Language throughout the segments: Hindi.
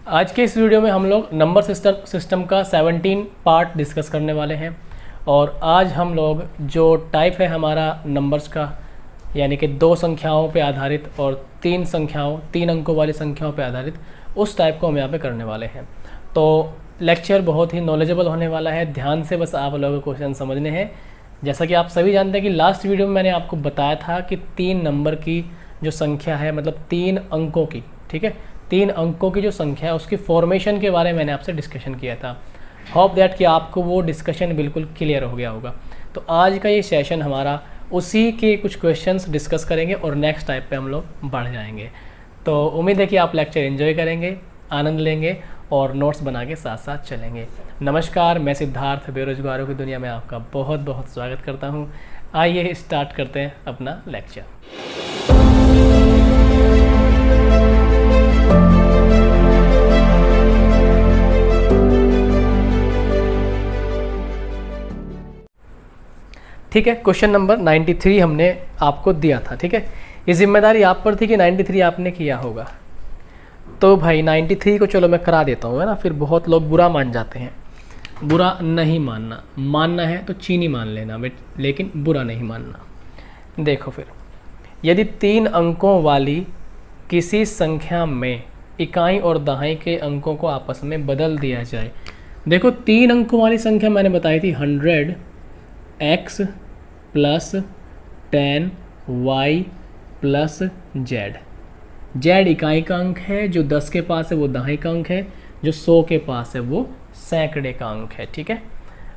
आज के इस वीडियो में हम लोग नंबर सिस्टम का 17 पार्ट डिस्कस करने वाले हैं। और आज हम लोग जो टाइप है हमारा नंबर्स का, यानी कि 2 संख्याओं पे आधारित और 3 अंकों वाली संख्याओं पे आधारित, उस टाइप को हम यहाँ पे करने वाले हैं। तो लेक्चर बहुत ही नॉलेजेबल होने वाला है। ध्यान से बस आप लोगों को क्वेश्चन समझने हैं। जैसा कि आप सभी जानते हैं कि लास्ट वीडियो में मैंने आपको बताया था कि 3 नंबर की जो संख्या है, मतलब 3 अंकों की, ठीक है, 3 अंकों की जो संख्या है उसकी फॉर्मेशन के बारे में मैंने आपसे डिस्कशन किया था। होप दैट कि आपको वो डिस्कशन बिल्कुल क्लियर हो गया होगा। तो आज का ये सेशन हमारा उसी के कुछ क्वेश्चंस डिस्कस करेंगे और नेक्स्ट टाइप पे हम लोग बढ़ जाएंगे। तो उम्मीद है कि आप लेक्चर एंजॉय करेंगे, आनंद लेंगे और नोट्स बना के साथ साथ चलेंगे। नमस्कार, मैं सिद्धार्थ बेरोजगारों की दुनिया में आपका बहुत बहुत स्वागत करता हूँ। आइए स्टार्ट करते हैं अपना लेक्चर। ठीक है, क्वेश्चन नंबर 93 हमने आपको दिया था। ठीक है, ये जिम्मेदारी आप पर थी कि 93 आपने किया होगा। तो भाई 93 को चलो मैं करा देता हूँ, है ना। फिर बहुत लोग बुरा मान जाते हैं। बुरा नहीं मानना, मानना है तो चीनी मान लेना, लेकिन बुरा नहीं मानना। देखो, फिर यदि 3 अंकों वाली किसी संख्या में इकाई और दहाई के अंकों को आपस में बदल दिया जाए। देखो, 3 अंकों वाली संख्या मैंने बताई थी 100x plus 10y plus z। z इकाई का अंक है, जो 10 के पास है वो दहाई का अंक है, जो 100 के पास है वो सैकड़े का अंक है। ठीक है,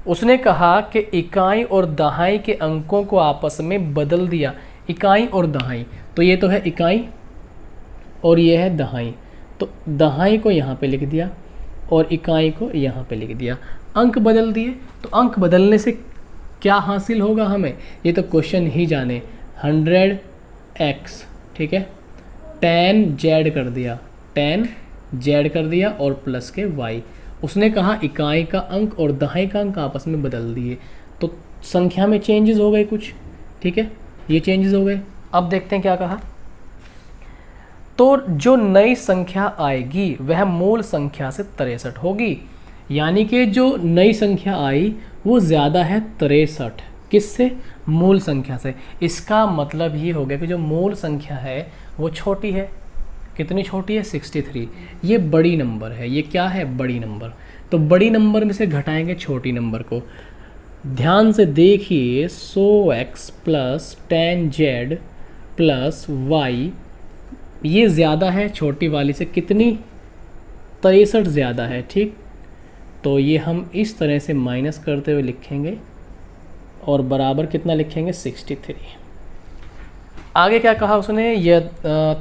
उसने कहा कि इकाई और दहाई के अंकों को आपस में बदल दिया। इकाई और दहाई, तो ये तो है इकाई और ये है दहाई। तो दहाई को यहाँ पे लिख दिया और इकाई को यहाँ पे लिख दिया। अंक बदल दिए, तो अंक बदलने से क्या हासिल होगा हमें, ये तो क्वेश्चन ही जाने। 100x, ठीक है, 10z कर दिया, 10z कर दिया और प्लस के y। उसने कहा इकाई का अंक और दहाई का अंक आपस में बदल दिए, तो संख्या में चेंजेस हो गए कुछ। ठीक है, ये चेंजेस हो गए। अब देखते हैं क्या कहा। तो जो नई संख्या आएगी वह मूल संख्या से 63 होगी। यानी कि जो नई संख्या आई वो ज़्यादा है 63, किससे? मूल संख्या से। इसका मतलब ये हो गया कि जो मूल संख्या है वो छोटी है। कितनी छोटी है? 63। ये बड़ी नंबर है। ये क्या है? बड़ी नंबर। तो बड़ी नंबर में से घटाएंगे छोटी नंबर को। ध्यान से देखिए, 100x plus 10z plus y, ये ज़्यादा है छोटी वाली से। कितनी? 63 ज़्यादा है। ठीक, तो ये हम इस तरह से माइनस करते हुए लिखेंगे और बराबर कितना लिखेंगे? 63। आगे क्या कहा उसने?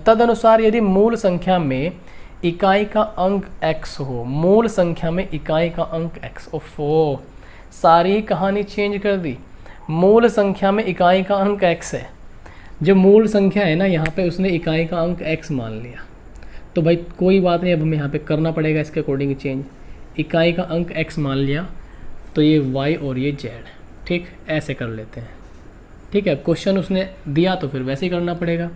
तदनुसार यदि मूल संख्या में इकाई का अंक x हो, मूल संख्या में इकाई का अंक x। ओफो, सारी कहानी चेंज कर दी। मूल संख्या में इकाई का अंक x है। जो मूल संख्या है ना, यहाँ पे उसने इकाई का अंक x मान लिया। तो भाई कोई बात नहीं, अब हमें यहाँ पे करना पड़ेगा इसके अकॉर्डिंग चेंज। इकाई का अंक x मान लिया, तो ये y और ये z। ठीक, ऐसे कर लेते हैं। ठीक है, क्वेश्चन उसने दिया तो फिर वैसे ही करना पड़ेगा।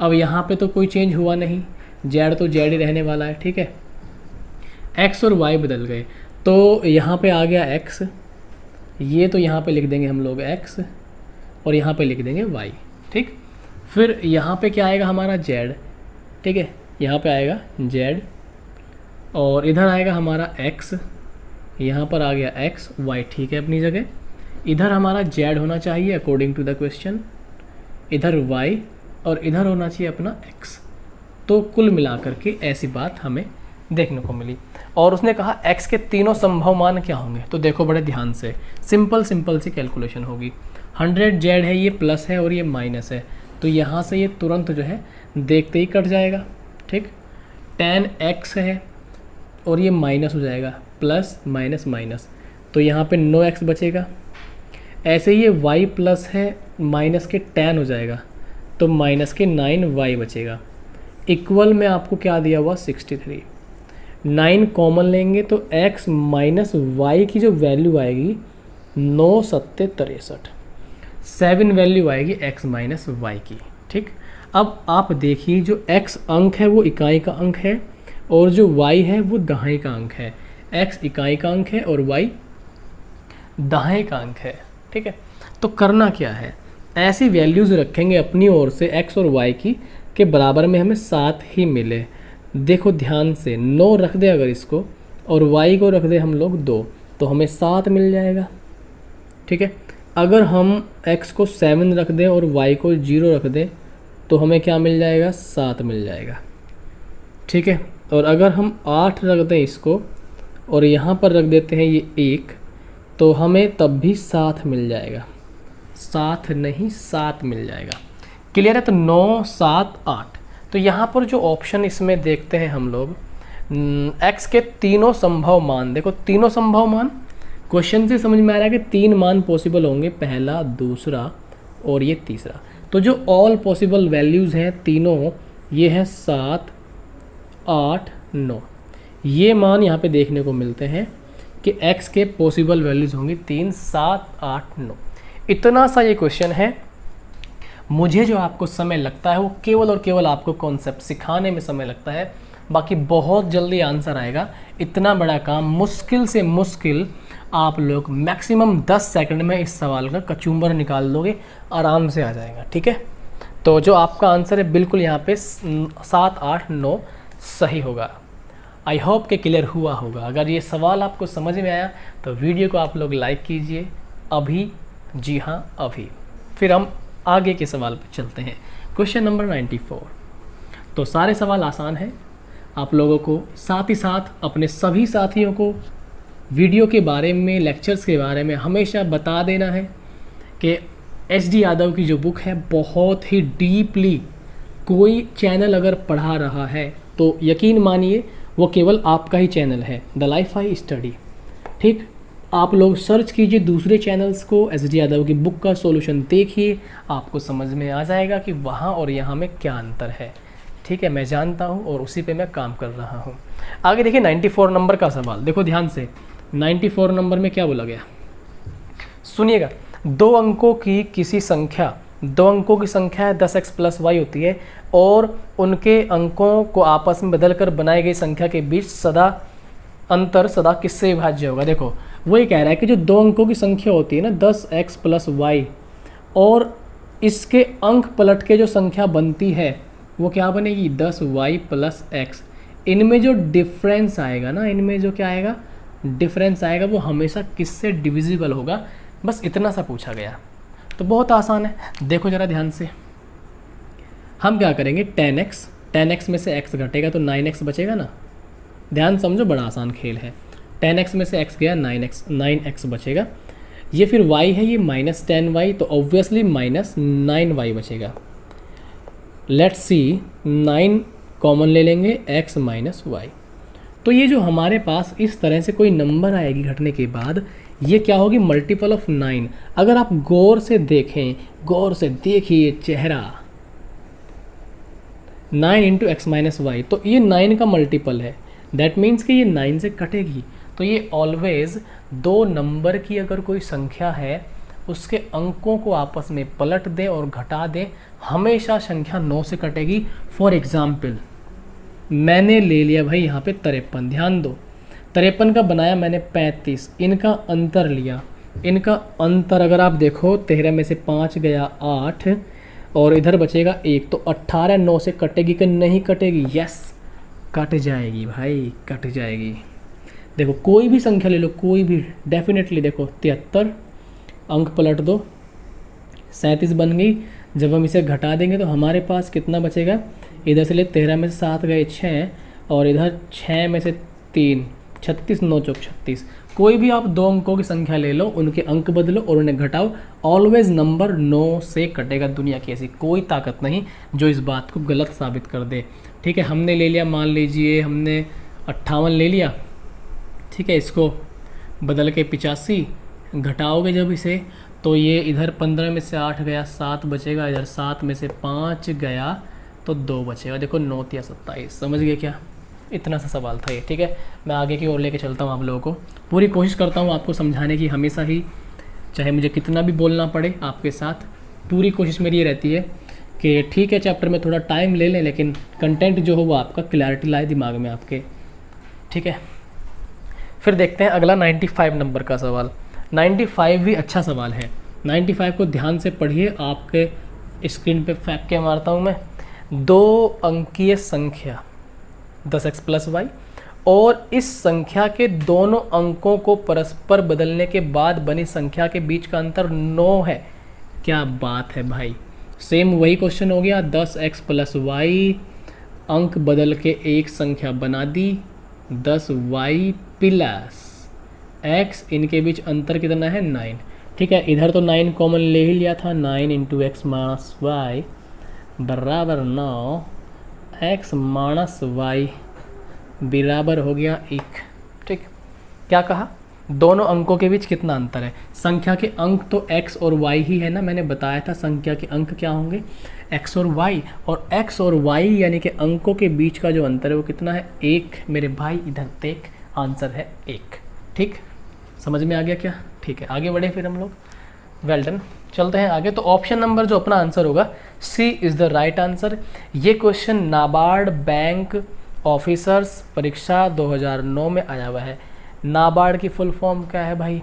अब यहाँ पे तो कोई चेंज हुआ नहीं, z तो z ही रहने वाला है। ठीक है, x और y बदल गए, तो यहाँ पे आ गया x, ये तो यहाँ पे लिख देंगे हम लोग x और यहाँ पे लिख देंगे y। ठीक, फिर यहाँ पे क्या आएगा? हमारा z। ठीक है, यहाँ पे आएगा z और इधर आएगा हमारा x, यहाँ पर आ गया x, y ठीक है अपनी जगह। इधर हमारा z होना चाहिए अकॉर्डिंग टू द क्वेश्चन, इधर y और इधर होना चाहिए अपना x। तो कुल मिलाकर के ऐसी बात हमें देखने को मिली। और उसने कहा x के तीनों संभव मान क्या होंगे। तो देखो बड़े ध्यान से, सिंपल सी कैलकुलेशन होगी। 100z है, ये प्लस है और ये माइनस है, तो यहाँ से ये तुरंत जो है देखते ही कट जाएगा। ठीक, 10x है और ये माइनस हो जाएगा, प्लस माइनस माइनस, तो यहाँ पे 9x बचेगा। ऐसे ही ये y प्लस है, माइनस के 10 हो जाएगा, तो माइनस के 9y बचेगा। इक्वल में आपको क्या दिया हुआ? 63। 9 कॉमन लेंगे तो x माइनस y की जो वैल्यू आएगी 9 सत्ते 63, 7 वैल्यू आएगी x माइनस y की। ठीक, अब आप देखिए जो x अंक है वो इकाई का अंक है, और जो y है वो दाएं का अंक है। x इकाई का अंक है और y दाएं का अंक है। ठीक है, तो करना क्या है, ऐसी वैल्यूज़ रखेंगे अपनी ओर से x और y की के बराबर में हमें 7 ही मिले। देखो ध्यान से, 9 रख दे अगर इसको और y को रख दे हम लोग 2, तो हमें 7 मिल जाएगा। ठीक है, अगर हम x को 7 रख दें और y को 0 रख दें तो हमें क्या मिल जाएगा, 7 मिल जाएगा। ठीक है, और अगर हम 8 रख दें इसको और यहाँ पर रख देते हैं ये 1, तो हमें तब भी 7 मिल जाएगा। 7 नहीं 7 मिल जाएगा। क्लियर है? तो 9 7 8। तो यहाँ पर जो ऑप्शन इसमें देखते हैं हम लोग, x के तीनों संभव मान, देखो तीनों संभव मान, क्वेश्चन से समझ में आ रहा है कि 3 मान पॉसिबल होंगे, पहला, दूसरा और ये तीसरा। तो जो ऑल पॉसिबल वैल्यूज़ हैं तीनों, ये हैं 7 8 9। ये मान यहाँ पे देखने को मिलते हैं कि x के पॉसिबल वैल्यूज़ होंगी 3 7 8 9। इतना सा ये क्वेश्चन है। मुझे जो आपको समय लगता है वो केवल और केवल आपको कॉन्सेप्ट सिखाने में समय लगता है, बाकी बहुत जल्दी आंसर आएगा। इतना बड़ा काम मुश्किल से मुश्किल आप लोग मैक्सिमम 10 सेकंड में इस सवाल का कचूमर निकाल दोगे, आराम से आ जाएगा। ठीक है, तो जो आपका आंसर है बिल्कुल यहाँ पे 7 8 9 सही होगा। आई होप कि क्लियर हुआ होगा। अगर ये सवाल आपको समझ में आया तो वीडियो को आप लोग लाइक कीजिए अभी, जी हाँ अभी। फिर हम आगे के सवाल पर चलते हैं। Question number 94। तो सारे सवाल आसान हैं। आप लोगों को साथ ही साथ अपने सभी साथियों को वीडियो के बारे में, लेक्चर्स के बारे में हमेशा बता देना है कि SD यादव की जो बुक है बहुत ही डीपली कोई चैनल अगर पढ़ा रहा है तो यकीन मानिए वो केवल आपका ही चैनल है, द लाइफ आई स्टडी। ठीक, आप लोग सर्च कीजिए दूसरे चैनल्स को, SD यादव की बुक का सॉल्यूशन देखिए, आपको समझ में आ जाएगा कि वहाँ और यहाँ में क्या अंतर है। ठीक है, मैं जानता हूँ और उसी पे मैं काम कर रहा हूँ। आगे देखिए 94 नंबर का सवाल, देखो ध्यान से। 94 नंबर में क्या बोला गया, सुनिएगा। 2 अंकों की किसी संख्या, 2 अंकों की संख्या है 10x + y होती है और उनके अंकों को आपस में बदलकर बनाई गई संख्या के बीच अंतर सदा किससे विभाज्य होगा। देखो वो ये कह रहा है कि जो 2 अंकों की संख्या होती है ना 10x + y, और इसके अंक पलट के जो संख्या बनती है वो क्या बनेगी, 10y + x। इनमें जो डिफरेंस आएगा ना, इनमें जो क्या आएगा, डिफरेंस आएगा, वो हमेशा किससे डिविजिबल होगा। बस इतना सा पूछा गया, तो बहुत आसान है। देखो ज़रा ध्यान से, हम क्या करेंगे, 10x में से x घटेगा तो 9x बचेगा ना। ध्यान समझो, बड़ा आसान खेल है। 10x में से x गया, 9x बचेगा। ये फिर y है, ये -10y, तो ऑब्वियसली -9y बचेगा। लेट्स सी, 9 कॉमन ले लेंगे, x - y। तो ये जो हमारे पास इस तरह से कोई नंबर आएगी घटने के बाद, ये क्या होगी, मल्टीपल ऑफ 9। अगर आप गौर से देखें, गौर से देखिए चेहरा, 9 × x - y, तो ये 9 का मल्टीपल है। दैट मीन्स कि ये 9 से कटेगी। तो ये ऑलवेज 2 नंबर की अगर कोई संख्या है उसके अंकों को आपस में पलट दें और घटा दें, हमेशा संख्या 9 से कटेगी। फॉर एग्जाम्पल मैंने ले लिया भाई यहाँ पे 53, ध्यान दो, 53 का बनाया मैंने 35, इनका अंतर लिया। इनका अंतर अगर आप देखो, 13 में से 5 गया 8 और इधर बचेगा 1, तो 18 9 से कटेगी कि नहीं कटेगी, यस कट जाएगी भाई, कट जाएगी। देखो कोई भी संख्या ले लो, कोई भी, डेफिनेटली देखो 73, अंक पलट दो, 37 बन गई। जब हम इसे घटा देंगे तो हमारे पास कितना बचेगा, इधर से ले 13 में से 7 गए 6 और इधर 6 में से 3, 36 9 चौक 36। कोई भी आप 2 अंकों की संख्या ले लो, उनके अंक बदलो और उन्हें घटाओ, ऑलवेज नंबर 9 से कटेगा। दुनिया की ऐसी कोई ताकत नहीं जो इस बात को गलत साबित कर दे। ठीक है, हमने ले लिया, मान लीजिए हमने 58 ले लिया, ठीक है, इसको बदल के 85, घटाओगे जब इसे तो ये इधर 15 में से 8 गया 7 बचेगा, इधर 7 में से 5 गया तो 2 बचेगा। देखो 9 × 27, समझ गए क्या, इतना सा सवाल था ये। ठीक है, मैं आगे की ओर लेके चलता हूँ आप लोगों को, पूरी कोशिश करता हूँ आपको समझाने की हमेशा ही, चाहे मुझे कितना भी बोलना पड़े आपके साथ, पूरी कोशिश मेरी ये रहती है कि ठीक है चैप्टर में थोड़ा टाइम ले लें, लेकिन कंटेंट जो हो वो आपका क्लैरिटी लाए दिमाग में आपके, ठीक है। फिर देखते हैं अगला 95 नंबर का सवाल। 95 भी अच्छा सवाल है। 95 को ध्यान से पढ़िए, आपके स्क्रीन पे फेंक के मारता हूँ मैं। 2 अंकीय संख्या 10x + y और इस संख्या के दोनों अंकों को परस्पर बदलने के बाद बनी संख्या के बीच का अंतर 9 है। क्या बात है भाई, सेम वही क्वेश्चन हो गया। 10x + y, अंक बदल के एक संख्या बना दी 10y + x, इनके बीच अंतर कितना है 9। ठीक है, इधर तो 9 कॉमन ले ही लिया था। 9 × x - y बराबर 9, x - y बराबर हो गया 1। ठीक, क्या कहा, दोनों अंकों के बीच कितना अंतर है। संख्या के अंक तो x और y ही है ना, मैंने बताया था संख्या के अंक क्या होंगे, x और y, और x और y यानी कि अंकों के बीच का जो अंतर है वो कितना है 1। मेरे भाई इधर देख, आंसर है 1। ठीक, समझ में आ गया क्या। ठीक है, आगे बढ़े फिर हम लोग। वेल डन, चलते हैं आगे। तो ऑप्शन नंबर जो अपना आंसर होगा सी इज़ द राइट आंसर। ये क्वेश्चन नाबार्ड बैंक ऑफिसर्स परीक्षा 2009 में आया हुआ है। नाबार्ड की फुल फॉर्म क्या है भाई,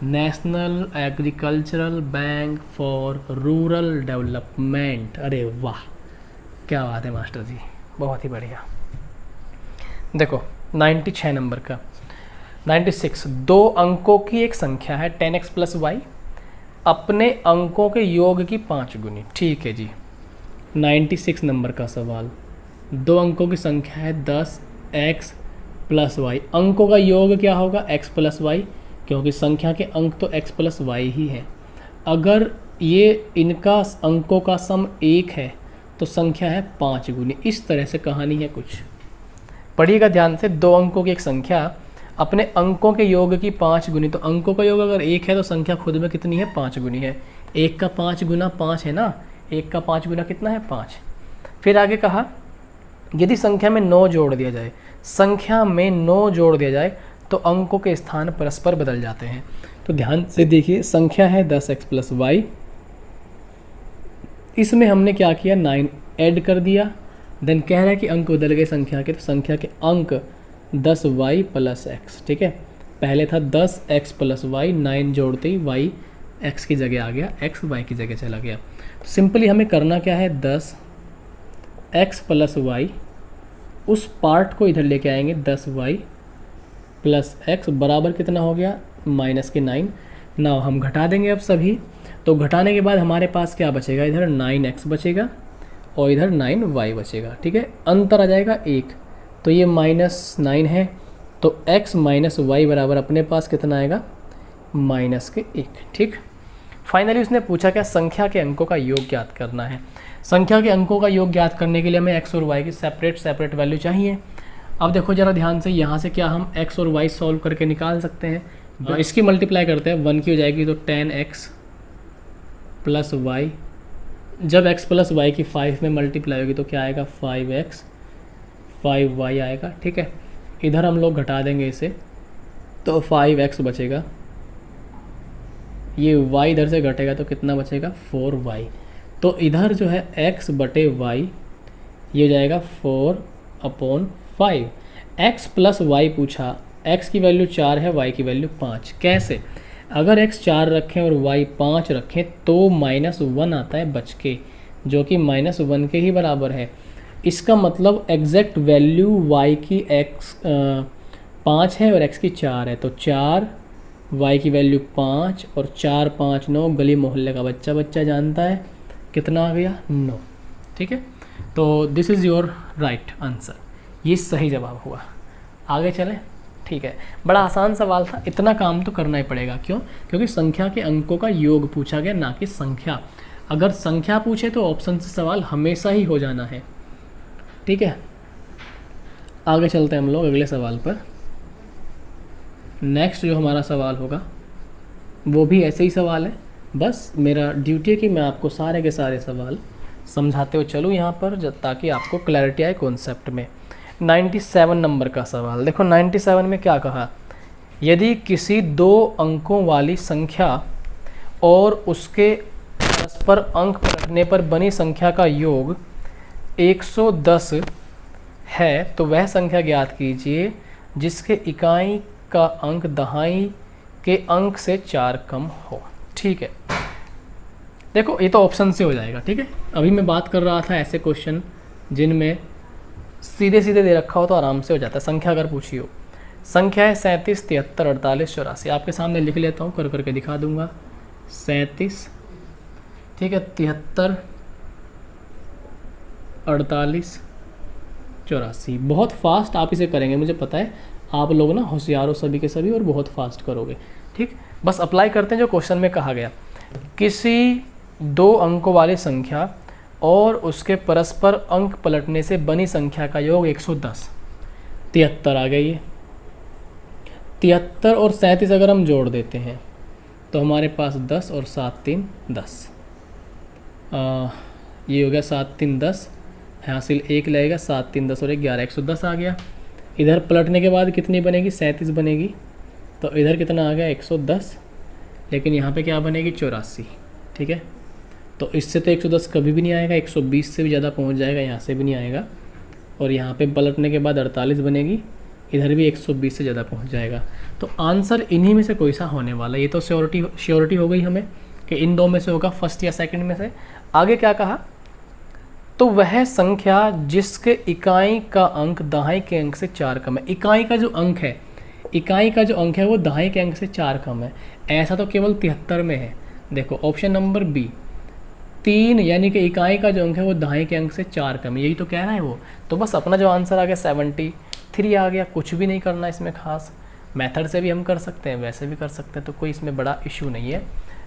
national agricultural bank for rural development. अरे वाह, क्या बात है मास्टर जी, बहुत ही बढ़िया। देखो 96 नंबर का 96, 2 अंकों की एक संख्या है 10x + y, अपने अंकों के योग की 5 गुनी। ठीक है जी, 96 नंबर का सवाल। 2 अंकों की संख्या है 10x + y, अंकों का योग क्या होगा x + y, क्योंकि संख्या के अंक तो x + y ही है। अगर ये इनका अंकों का सम 1 है तो संख्या है 5 गुनी। इस तरह से कहानी है कुछ, पढ़िएगा ध्यान से। 2 अंकों की एक संख्या अपने अंकों के योग की 5 गुनी, तो अंकों का योग अगर 1 है तो संख्या खुद में कितनी है 5 गुनी है। 1 का 5 गुना 5 है ना, 1 का 5 गुना कितना है 5। फिर आगे कहा यदि संख्या में 9 जोड़ दिया जाए, संख्या में 9 जोड़ दिया जाए तो अंकों के स्थान परस्पर बदल जाते हैं। तो ध्यान से देखिए, संख्या है 10x + y, इसमें हमने क्या किया 9 ऐड कर दिया, देन कह रहा है कि अंक बदल गए संख्या के, तो संख्या के अंक 10y + x। ठीक है, पहले था 10x + y, 9 जोड़ते ही y x की जगह आ गया, x y की जगह चला गया। सिंपली हमें करना क्या है, 10x + y, उस पार्ट को इधर लेके आएंगे 10y + x बराबर कितना हो गया -9। नाउ हम घटा देंगे अब सभी, तो घटाने के बाद हमारे पास क्या बचेगा, इधर 9x बचेगा और इधर 9y बचेगा। ठीक है, अंतर आ जाएगा 1, तो ये -9 है, तो x - y बराबर अपने पास कितना आएगा -1। ठीक, फाइनली उसने पूछा क्या, संख्या के अंकों का योग ज्ञात करना है। संख्या के अंकों का योग ज्ञात करने के लिए हमें x और y की सेपरेट वैल्यू चाहिए। अब देखो जरा ध्यान से, यहाँ से क्या हम x और y सॉल्व करके निकाल सकते हैं। इसकी मल्टीप्लाई करते हैं, 1 की हो जाएगी तो 10x + y, जब x + y की 5 में मल्टीप्लाई होगी तो क्या आएगा 5x 5y आएगा। ठीक है, इधर हम लोग घटा देंगे इसे, तो 5x बचेगा, ये y इधर से घटेगा तो कितना बचेगा 4y। तो इधर जो है x बटे y, ये हो जाएगा 4/5। x + y पूछा, x की वैल्यू 4 है, y की वैल्यू 5। कैसे, अगर x 4 रखें और y 5 रखें तो -1 आता है बच के, जो कि -1 के ही बराबर है। इसका मतलब एग्जैक्ट वैल्यू y की x 5 है और x की 4 है, तो 4, y की वैल्यू 5 और 4 5 9, गली मोहल्ले का बच्चा जानता है कितना आ गया 9। ठीक है, तो this is your right answer, ये सही जवाब हुआ। आगे चलें। ठीक है, बड़ा आसान सवाल था, इतना काम तो करना ही पड़ेगा। क्यों, क्योंकि संख्या के अंकों का योग पूछा गया, ना कि संख्या। अगर संख्या पूछे तो ऑप्शन से सवाल हमेशा ही हो जाना है। ठीक है, आगे चलते हैं हम लोग अगले सवाल पर। नेक्स्ट जो हमारा सवाल होगा वो भी ऐसे ही सवाल है, बस मेरा ड्यूटी है कि मैं आपको सारे के सारे सवाल समझाते हुए चलूँ यहाँ पर, ताकि आपको क्लैरिटी आए कॉन्सेप्ट में। 97 नंबर का सवाल देखो, 97 में क्या कहा, यदि किसी 2 अंकों वाली संख्या और उसके परस्पर अंक पलटने पर बनी संख्या का योग 110 है तो वह संख्या ज्ञात कीजिए जिसके इकाई का अंक दहाई के अंक से 4 कम हो। ठीक है, देखो ये तो ऑप्शन से हो जाएगा। ठीक है, अभी मैं बात कर रहा था ऐसे क्वेश्चन जिनमें सीधे सीधे दे रखा हो तो आराम से हो जाता है। संख्या अगर पूछी हो, संख्या है 37, 73, 48, 84। आपके सामने लिख लेता हूँ, कर करके दिखा दूंगा। 37, ठीक है, 73, 48, 84। बहुत फास्ट आप इसे करेंगे, मुझे पता है आप लोग ना होशियार हो सभी के सभी और बहुत फास्ट करोगे। ठीक, बस अप्लाई करते हैं जो क्वेश्चन में कहा गया। किसी 2 अंकों वाली संख्या और उसके परस्पर अंक पलटने से बनी संख्या का योग 110। 73 आ गई है। 73 और 37 अगर हम जोड़ देते हैं तो हमारे पास 10 और 7 3 10। ये हो गया 7 3 10, हासिल 1 लगेगा, 7 3 10 और 1 11, 110 आ गया। इधर पलटने के बाद कितनी बनेगी? 37 बनेगी। तो इधर कितना आ गया? 110, लेकिन यहाँ पे क्या बनेगी? 84। ठीक है, तो इससे तो 110 कभी भी नहीं आएगा, 120 से भी ज़्यादा पहुँच जाएगा, यहाँ से भी नहीं आएगा। और यहाँ पे पलटने के बाद 48 बनेगी, इधर भी 120 से ज़्यादा पहुँच जाएगा। तो आंसर इन्हीं में से कोई सा होने वाला है। ये तो श्योरिटी हो गई हमें कि इन 2 में से होगा, फर्स्ट या सेकंड में से। आगे क्या कहा? तो वह संख्या जिसके इकाई का अंक दहाई के अंक से 4 कम है। इकाई का जो अंक है वो दहाई के अंक से 4 कम है। ऐसा तो केवल 73 में है। देखो ऑप्शन नंबर बी, 3, यानी कि इकाई का जो अंक है वो दहाई के अंक से 4 कम है, यही तो कह रहा है वो। तो बस अपना जो आंसर आ गया 73 आ गया। कुछ भी नहीं करना इसमें खास, मेथड से भी हम कर सकते हैं, वैसे भी कर सकते हैं, तो कोई इसमें बड़ा इशू नहीं है।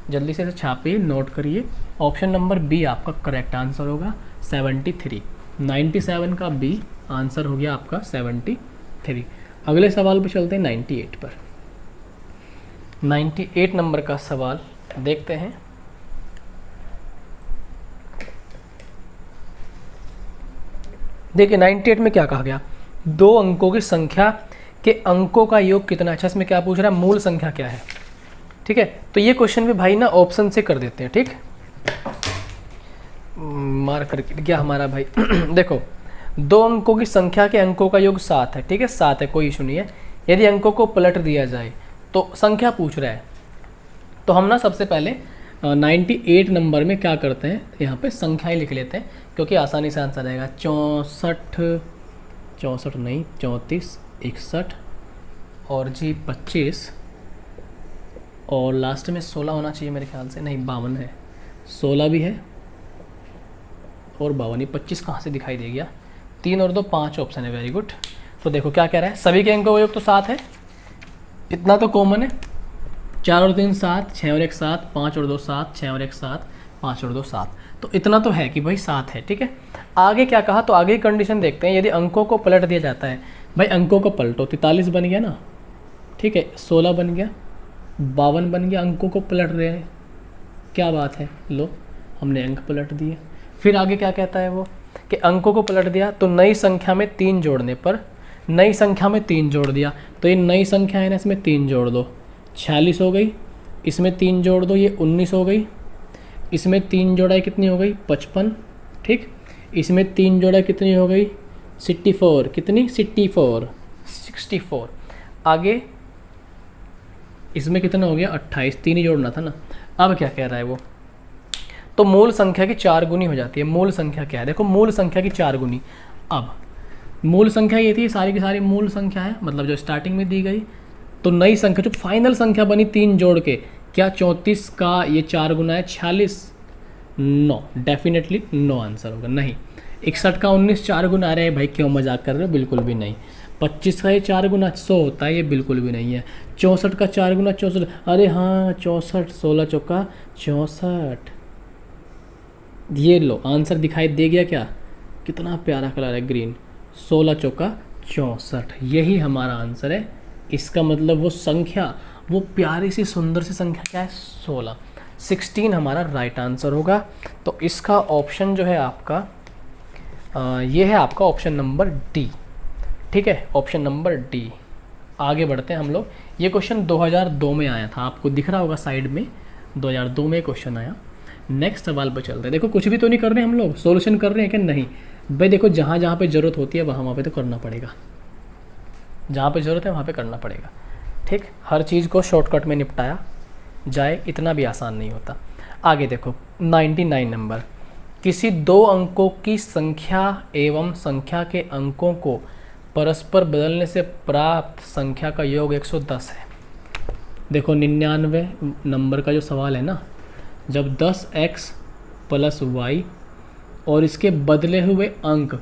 जल्दी से इसे छापिए, नोट करिए। ऑप्शन नंबर बी आपका करेक्ट आंसर होगा 73। 97 का बी आंसर हो गया आपका 73। अगले सवाल पे चलते हैं 98 पर। 98 नंबर का सवाल देखते हैं। देखिए 98 में क्या कहा गया? 2 अंकों की संख्या के अंकों का योग कितना? अच्छा, इसमें क्या पूछ रहा है? मूल संख्या क्या है। ठीक है, तो ये क्वेश्चन भी भाई ना ऑप्शन से कर देते हैं। ठीक, मार करके क्या हमारा भाई देखो 2 अंकों की संख्या के अंकों का योग 7 है। ठीक है, 7 है, कोई इशू नहीं है। यदि अंकों को पलट दिया जाए तो संख्या पूछ रहा है, तो हम ना सबसे पहले 98 नंबर में क्या करते हैं, यहाँ पे संख्याएं लिख लेते हैं क्योंकि आसानी से आंसर आएगा। 64 नहीं, 34, 61 और जी 25 और लास्ट में 16 होना चाहिए मेरे ख्याल से। नहीं, 52 है, 16 भी है और 52। 25 कहाँ से दिखाई दे गया? 3 और 2 5 ऑप्शन है। Very good. तो देखो क्या कह रहा है, सभी के अंकों का योग तो 7 है, इतना तो कॉमन है। 4 और 3 7, 6 और 1 7, 5 और 2 7, 6 और 1 7, 5 और 2 7, तो इतना तो है कि भाई 7 है। ठीक है, आगे क्या कहा? तो आगे कंडीशन देखते हैं। यदि अंकों को पलट दिया जाता है, भाई अंकों को पलटो, 43 बन गया ना, ठीक है, 16 बन गया, 52 बन गया, अंकों को पलट रहे हैं, क्या बात है। लो, हमने अंक पलट दिए। फिर आगे क्या कहता है वो कि अंकों को पलट दिया तो नई संख्या में 3 जोड़ने पर, नई संख्या में 3 जोड़ दिया तो ये नई संख्या है ना, इसमें 3 जोड़ दो, 46 हो गई। इसमें 3 जोड़ दो, ये 19 हो गई। इसमें 3 जोड़ा कितनी हो गई? 55। ठीक, इसमें 3 जोड़ा कितनी हो गई? 64। कितनी? 64। आगे इसमें कितना हो गया? 28। 3 ही जोड़ना था ना। अब क्या कह रहा है वो? तो मूल संख्या की 4 गुनी हो जाती है। मूल संख्या क्या है? देखो मूल संख्या की 4 गुनी। अब मूल संख्या ये थी, सारी की सारी मूल संख्या है, मतलब जो स्टार्टिंग में दी गई। तो नई संख्या जो फाइनल संख्या बनी 3 जोड़ के, क्या 34 का ये 4 गुना है 46? नो, डेफिनेटली नो आंसर होगा। नहीं। 61 का 19 4 गुना, अरे भाई क्यों मजाक कर रहे हो? बिल्कुल भी नहीं। 25 का ये 4 गुना 100 होता है, ये बिल्कुल भी नहीं है। 64 का 4 गुना 64, अरे हाँ 64, 16 चौका 64। ये लो आंसर दिखाई दे गया क्या? कितना प्यारा कलर है, ग्रीन। 16 चौका 64, यही हमारा आंसर है। इसका मतलब वो संख्या, वो प्यारी सी सुंदर सी संख्या क्या है? 16। 16 हमारा राइट आंसर होगा। तो इसका ऑप्शन जो है आपका ये है आपका ऑप्शन नंबर डी। ठीक है, ऑप्शन नंबर डी। आगे बढ़ते हैं हम लोग। ये क्वेश्चन 2002 में आया था, आपको दिख रहा होगा साइड में, 2002 में क्वेश्चन आया। नेक्स्ट सवाल पर चलते हैं। देखो कुछ भी तो नहीं कर रहे हम लोग, सॉल्यूशन कर रहे हैं कि नहीं भाई। देखो जहाँ जहाँ पे ज़रूरत होती है वहाँ पे तो करना पड़ेगा, जहाँ पे ज़रूरत है वहाँ पे करना पड़ेगा, ठीक। हर चीज़ को शॉर्टकट में निपटाया जाए इतना भी आसान नहीं होता। आगे देखो 99 नंबर, किसी दो अंकों की संख्या एवं संख्या के अंकों को परस्पर बदलने से प्राप्त संख्या का योग 110 है। देखो 99 नंबर का जो सवाल है ना, जब 10x प्लस वाई और इसके बदले हुए अंक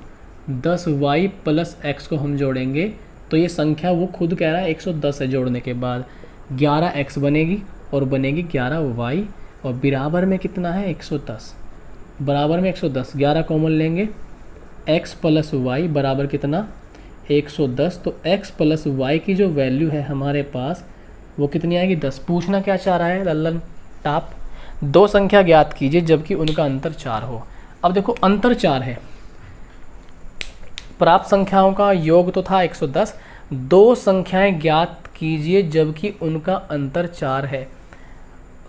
10y प्लस x को हम जोड़ेंगे तो ये संख्या वो खुद कह रहा है 110 है। जोड़ने के बाद 11x बनेगी और बनेगी 11y और बराबर में कितना है 110, बराबर में 110। 11 कॉमन लेंगे, x प्लस वाई बराबर कितना 110। तो x प्लस वाई की जो वैल्यू है हमारे पास वो कितनी आएगी 10। पूछना क्या चाह रहा है लल्लन टाप, दो संख्या ज्ञात कीजिए जबकि उनका अंतर 4 हो। अब देखो अंतर 4 है, प्राप्त संख्याओं का योग तो था 110, दो संख्याएं ज्ञात कीजिए जबकि उनका अंतर 4 है।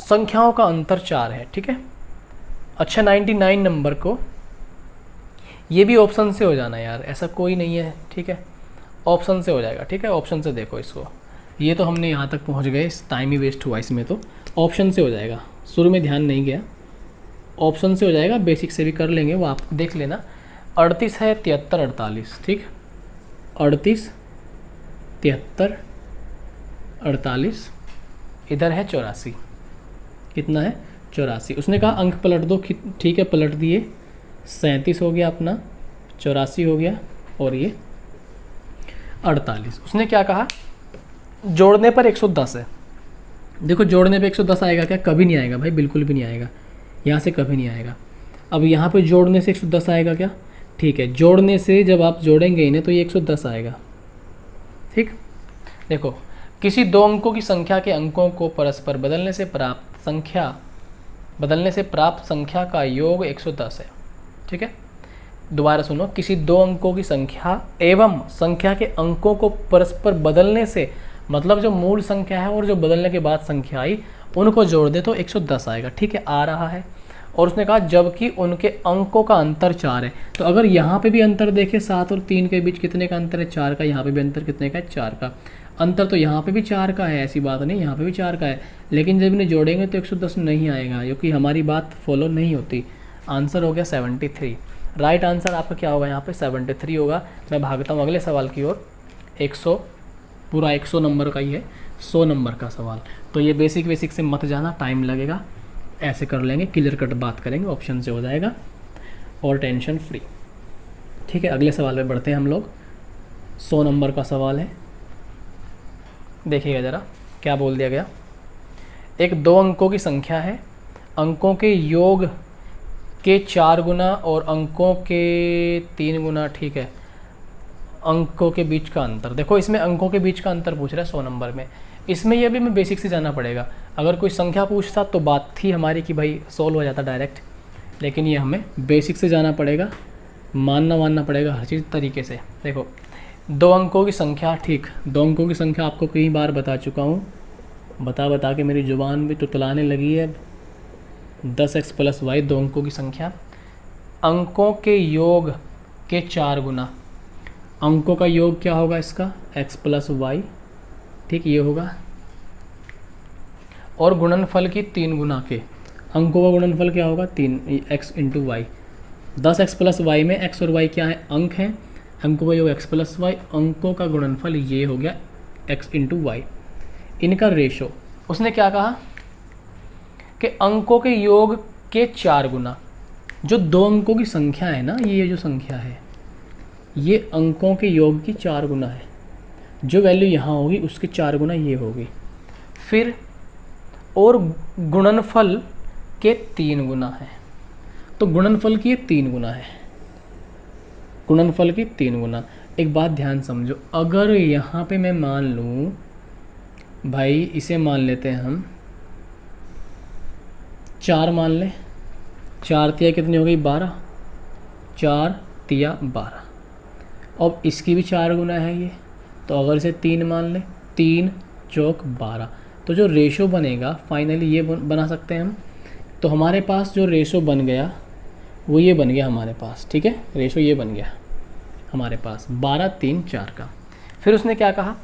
संख्याओं का अंतर 4 है, ठीक है। अच्छा 99 नंबर को ये भी ऑप्शन से हो जाना यार, ऐसा कोई नहीं है, ठीक है। ऑप्शन से हो जाएगा, ठीक है। ऑप्शन से देखो इसको, ये तो हमने यहाँ तक पहुँच गए, इस टाइम ही वेस्ट हुआ इसमें, तो ऑप्शन से हो जाएगा। शुरू में ध्यान नहीं गया, ऑप्शन से हो जाएगा, बेसिक से भी कर लेंगे वो आप देख लेना। 38 है 73 48, ठीक। 38 73 48, इधर है 84, कितना है 84। उसने कहा अंक पलट दो, ठीक है पलट दिए, 37 हो गया अपना, 84 हो गया और ये 48। उसने क्या कहा जोड़ने पर 110 है। देखो जोड़ने पे 110 आएगा क्या, कभी नहीं आएगा भाई, बिल्कुल भी नहीं आएगा, यहाँ से कभी नहीं आएगा। अब यहाँ पे जोड़ने से 110 आएगा क्या, ठीक है। जोड़ने से जब आप जोड़ेंगे इन्हें तो ये 110 आएगा, ठीक। देखो किसी दो अंकों की संख्या के अंकों को परस्पर बदलने से प्राप्त संख्या का योग 110 है, ठीक है। दोबारा सुनो, किसी दो अंकों की संख्या एवं संख्या के अंकों को परस्पर बदलने से, मतलब जो मूल संख्या है और जो बदलने के बाद संख्या आई उनको जोड़ दे तो 110 आएगा, ठीक है। आ रहा है। और उसने कहा जबकि उनके अंकों का अंतर 4 है। तो अगर यहाँ पे भी अंतर देखें 7 और 3 के बीच कितने का अंतर है 4 का, यहाँ पे भी अंतर कितने का है 4 का। अंतर तो यहाँ पे भी 4 का है, ऐसी बात नहीं, यहाँ पे भी 4 का है, लेकिन जब इन्हें जोड़ेंगे तो 110 नहीं आएगा, क्योंकि हमारी बात फॉलो नहीं होती। आंसर हो गया 73। राइट आंसर आपका क्या होगा यहाँ पे 73 होगा। मैं भागता हूँ अगले सवाल की ओर। 100 पूरा 100 नंबर का ही है, 100 नंबर का सवाल। तो ये बेसिक से मत जाना, टाइम लगेगा, ऐसे कर लेंगे, क्लियर कट बात करेंगे, ऑप्शन से हो जाएगा और टेंशन फ्री, ठीक है। अगले सवाल पे बढ़ते हैं हम लोग। 100 नंबर का सवाल है, देखिएगा ज़रा क्या बोल दिया गया। एक दो अंकों की संख्या है, अंकों के योग के 4 गुना और अंकों के 3 गुना, ठीक है। अंकों के बीच का अंतर, देखो इसमें अंकों के बीच का अंतर पूछ रहा है 100 नंबर में। इसमें ये भी हमें बेसिक से जाना पड़ेगा। अगर कोई संख्या पूछता तो बात थी हमारी कि भाई सॉल्व हो जाता डायरेक्ट, लेकिन ये हमें बेसिक से जाना पड़ेगा, मानना पड़ेगा हर चीज़ तरीके से। देखो दो अंकों की संख्या, ठीक। दो अंकों की संख्या आपको कई बार बता चुका हूँ, बता के मेरी ज़ुबान भी तुतलाने लगी है। 10x प्लस वाई, दो अंकों की संख्या, अंकों के योग के 4 गुना। अंकों का योग क्या होगा इसका x प्लस वाई, ठीक ये होगा। और गुणनफल की 3 गुना के, अंकों का गुणनफल क्या होगा 3x into y. 10x plus y में x और y क्या है अंक हैं, अंकों का योग x प्लस वाई, अंकों का गुणनफल ये हो गया x इंटू वाई। इनका रेशो उसने क्या कहा कि अंकों के योग के 4 गुना। जो दो अंकों की संख्या है ना, ये जो संख्या है ये अंकों के योग की 4 गुना है। जो वैल्यू यहाँ होगी उसके 4 गुना ये होगी। फिर और गुणनफल के 3 गुना है, तो गुणनफल की 3 गुना है, गुणनफल की 3 गुना। एक बात ध्यान समझो, अगर यहाँ पे मैं मान लूँ भाई, इसे मान लेते हैं हम 4 मान लें, 4 तिया कितनी हो गई 12, 4 तिया 12। अब इसकी भी 4 गुना है ये, तो अगर इसे 3 मान लें, 3 चौक 12, तो जो रेशो बनेगा फाइनली ये बना सकते हैं हम तो हमारे पास जो रेशो बन गया वो ये बन गया हमारे पास, ठीक है, रेशो ये बन गया हमारे पास 12, 3, 4 का। फिर उसने क्या कहा,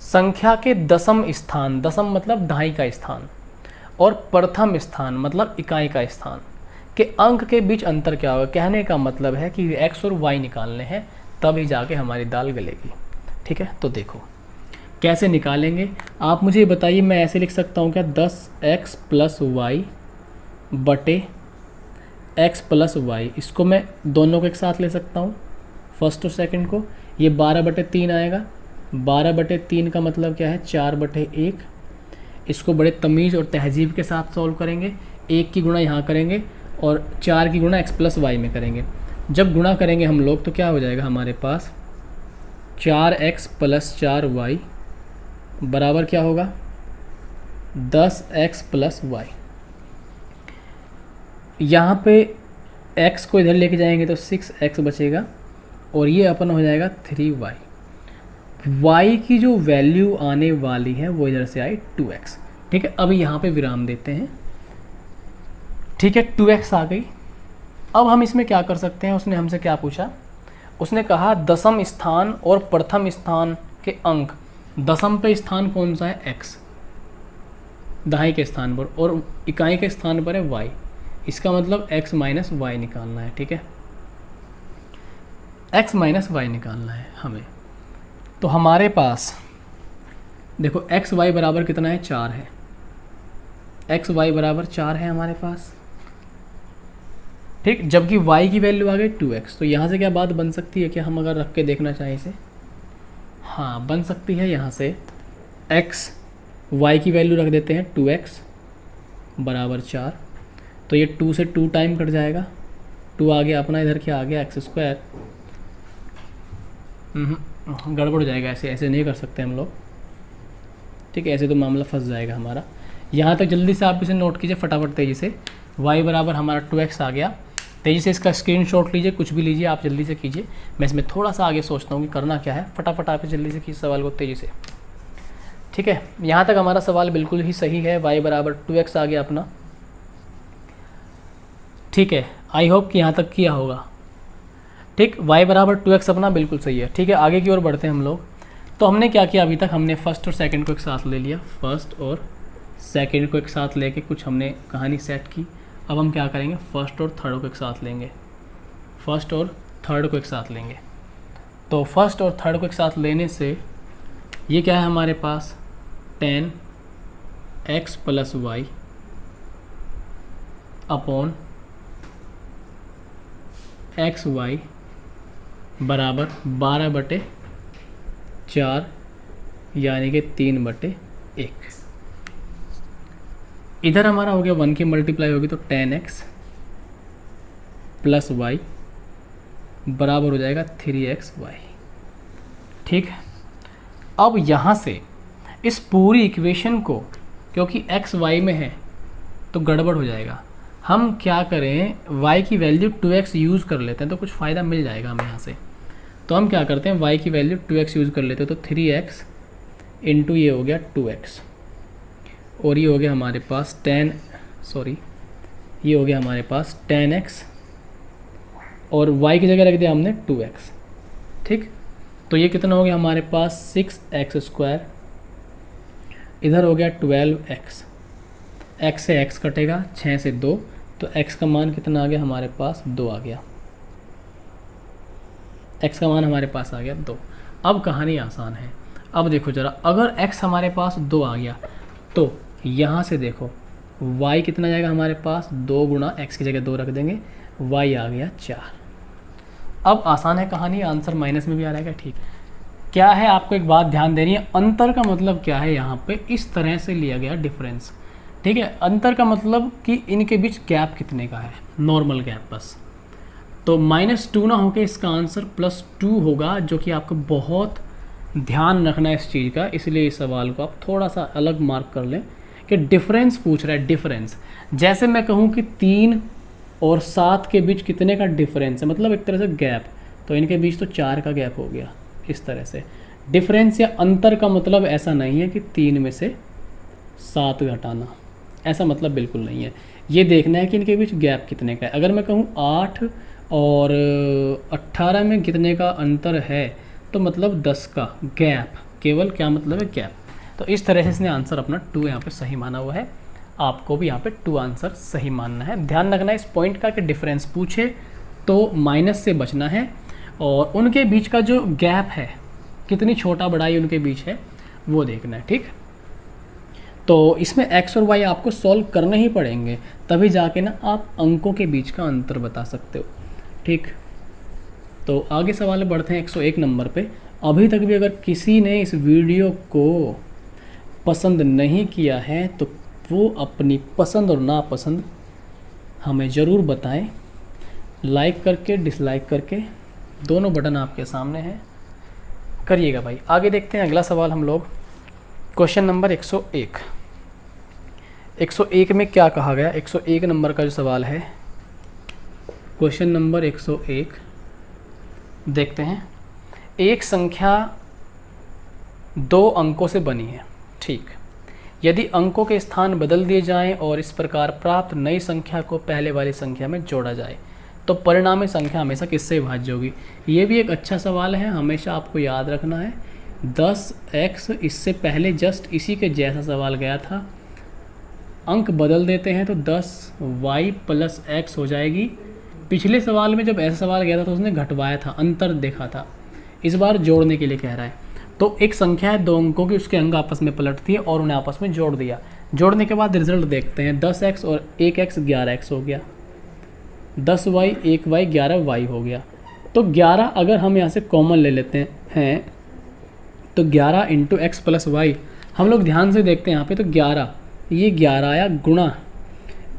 संख्या के दशम स्थान, दशम मतलब दहाई का स्थान, और प्रथम स्थान मतलब इकाई का स्थान के अंक के बीच अंतर क्या होगा। कहने का मतलब है कि x और y निकालने हैं, तभी जाके हमारी दाल गलेगी, ठीक है। तो देखो कैसे निकालेंगे आप मुझे बताइए। मैं ऐसे लिख सकता हूँ क्या, 10x प्लस वाई बटे x प्लस वाई, इसको मैं दोनों को एक साथ ले सकता हूँ, फर्स्ट और सेकंड को। ये 12/3 आएगा, 12/3 का मतलब क्या है, 4/1। इसको बड़े तमीज़ और तहजीब के साथ सॉल्व करेंगे। 1 की गुणा यहाँ करेंगे और 4 की गुणा x प्लस वाई में करेंगे। जब गुणा करेंगे हम लोग तो क्या हो जाएगा हमारे पास, 4x प्लस 4y बराबर क्या होगा, 10x प्लस वाई। यहाँ पे x को इधर लेके जाएंगे तो 6x बचेगा और ये अपन हो जाएगा 3y। y की जो वैल्यू आने वाली है वो इधर से आई 2x, ठीक है। अब यहाँ पे विराम देते हैं, ठीक है, 2x आ गई। अब हम इसमें क्या कर सकते हैं, उसने हमसे क्या पूछा, उसने कहा दशम स्थान और प्रथम स्थान के अंक, दशम पे स्थान कौन सा है, x, दहाई के स्थान पर, और इकाई के स्थान पर है y। इसका मतलब x माइनस वाई निकालना है, ठीक है, x माइनस वाई निकालना है हमें। तो हमारे पास देखो x y बराबर कितना है, 4 है, x y बराबर 4 है हमारे पास, ठीक। जबकि y की वैल्यू आ गई 2x। तो यहाँ से क्या बात बन सकती है, कि हम अगर रख के देखना चाहें इसे, हाँ बन सकती है। यहाँ से x y की वैल्यू रख देते हैं 2x बराबर 4, तो ये 2 से 2 टाइम कट जाएगा, 2 आ गया अपना, इधर क्या आ गया x²। गड़बड़ हो जाएगा, ऐसे ऐसे नहीं कर सकते हम लोग, ठीक है, ऐसे तो मामला फंस जाएगा हमारा। यहाँ तक जल्दी से आप इसे नोट कीजिए फटाफट तेज़ी से। y बराबर हमारा 2x आ गया, तेज़ी से इसका स्क्रीनशॉट लीजिए, कुछ भी लीजिए आप, जल्दी से कीजिए। मैं इसमें थोड़ा सा आगे सोचता हूँ कि करना क्या है, फटाफट आप जल्दी से कीजिए सवाल को तेज़ी से, ठीक है। यहाँ तक हमारा सवाल बिल्कुल ही सही है, y बराबर 2x आ गया अपना, ठीक है। आई होप कि यहाँ तक किया होगा, ठीक। y बराबर 2x अपना बिल्कुल सही है, ठीक है। आगे की ओर बढ़ते हैं हम लोग। तो हमने क्या किया अभी तक, हमने फर्स्ट और सेकंड को एक साथ ले लिया, फर्स्ट और सेकंड को एक साथ लेके कुछ हमने कहानी सेट की। अब हम क्या करेंगे, फर्स्ट और थर्ड को एक साथ लेंगे, फर्स्ट और थर्ड को एक साथ लेंगे। तो फर्स्ट और थर्ड को एक साथ लेने से ये क्या है हमारे पास, 10x plus y upon x y बराबर 12/4 यानी कि 3/1। इधर हमारा हो गया 1 की मल्टीप्लाई होगी तो 10x प्लस वाई बराबर हो जाएगा 3xy, ठीक। अब यहाँ से इस पूरी इक्वेशन को, क्योंकि x y में है तो गड़बड़ हो जाएगा, हम क्या करें, y की वैल्यू 2x यूज़ कर लेते हैं तो कुछ फ़ायदा मिल जाएगा हमें यहाँ से। तो हम क्या करते हैं, y की वैल्यू 2x यूज़ कर लेते हैं, तो 3x इंटू ये हो गया 2x, और ये हो गया हमारे पास ये हो गया हमारे पास 10x, और y की जगह रख दिया हमने 2x, ठीक। तो ये कितना हो गया हमारे पास 6x², इधर हो गया 12x, x से x कटेगा, 6 से 2, तो x का मान कितना आ गया हमारे पास, 2 आ गया, x का मान हमारे पास आ गया 2। अब कहानी आसान है, अब देखो ज़रा, अगर x हमारे पास 2 आ गया तो यहाँ से देखो y कितना जाएगा हमारे पास, 2 गुणा x की जगह 2 रख देंगे, y आ गया 4। अब आसान है कहानी, आंसर माइनस में भी आ रहेगा, ठीक। क्या है, आपको एक बात ध्यान देनी है, अंतर का मतलब क्या है, यहाँ पे इस तरह से लिया गया डिफरेंस, ठीक है। अंतर का मतलब कि इनके बीच गैप कितने का है, नॉर्मल गैप बस। तो -2 ना होके इसका आंसर +2 होगा, जो कि आपको बहुत ध्यान रखना है इस चीज़ का, इसलिए इस सवाल को आप थोड़ा सा अलग मार्क कर लें कि डिफरेंस पूछ रहा है, डिफरेंस। जैसे मैं कहूँ कि 3 और 7 के बीच कितने का डिफरेंस है, मतलब एक तरह से गैप, तो इनके बीच तो 4 का गैप हो गया, इस तरह से। डिफरेंस या अंतर का मतलब ऐसा नहीं है कि 3 में से 7 घटाना, ऐसा मतलब बिल्कुल नहीं है। ये देखना है कि इनके बीच गैप कितने का है। अगर मैं कहूँ 8 और 18 में कितने का अंतर है, तो मतलब 10 का गैप, केवल क्या मतलब है, गैप। तो इस तरह से इसने आंसर अपना 2 यहाँ पे सही माना हुआ है। आपको भी यहाँ पे 2 आंसर सही मानना है। ध्यान रखना है इस पॉइंट का कि डिफरेंस पूछे तो माइनस से बचना है, और उनके बीच का जो गैप है, कितनी छोटा बड़ाई उनके बीच है, वो देखना है। ठीक, तो इसमें x और y आपको सॉल्व करने ही पड़ेंगे, तभी जाके ना आप अंकों के बीच का अंतर बता सकते हो। ठीक, तो आगे सवाल बढ़ते हैं 101 नंबर पे। अभी तक भी अगर किसी ने इस वीडियो को पसंद नहीं किया है तो वो अपनी पसंद और नापसंद हमें ज़रूर बताएं, लाइक करके डिसलाइक करके, दोनों बटन आपके सामने हैं, करिएगा भाई। आगे देखते हैं अगला सवाल हम लोग, क्वेश्चन नंबर 101। 101 में क्या कहा गया, 101 नंबर का जो सवाल है, क्वेश्चन नंबर 101 देखते हैं। एक संख्या 2 अंकों से बनी है। ठीक, यदि अंकों के स्थान बदल दिए जाएं और इस प्रकार प्राप्त नई संख्या को पहले वाली संख्या में जोड़ा जाए तो परिणामी संख्या हमेशा किससे विभाज्य होगी। ये भी एक अच्छा सवाल है, हमेशा आपको याद रखना है। 10x, इससे पहले जस्ट इसी के जैसा सवाल गया था। अंक बदल देते हैं तो 10y + x हो जाएगी। पिछले सवाल में जब ऐसा सवाल गया था तो उसने घटवाया था, अंतर देखा था। इस बार जोड़ने के लिए कह रहा है। तो एक संख्या है 2 अंकों की, उसके अंक आपस में पलट दिए और उन्हें आपस में जोड़ दिया। जोड़ने के बाद रिजल्ट देखते हैं। 10x और 1x 11x हो गया, 10y 1y 11y हो गया। तो 11 अगर हम यहाँ से कॉमन ले लेते हैं तो 11 × x + y, हम लोग ध्यान से देखते हैं यहाँ पे, तो 11, ये 11 आया गुणा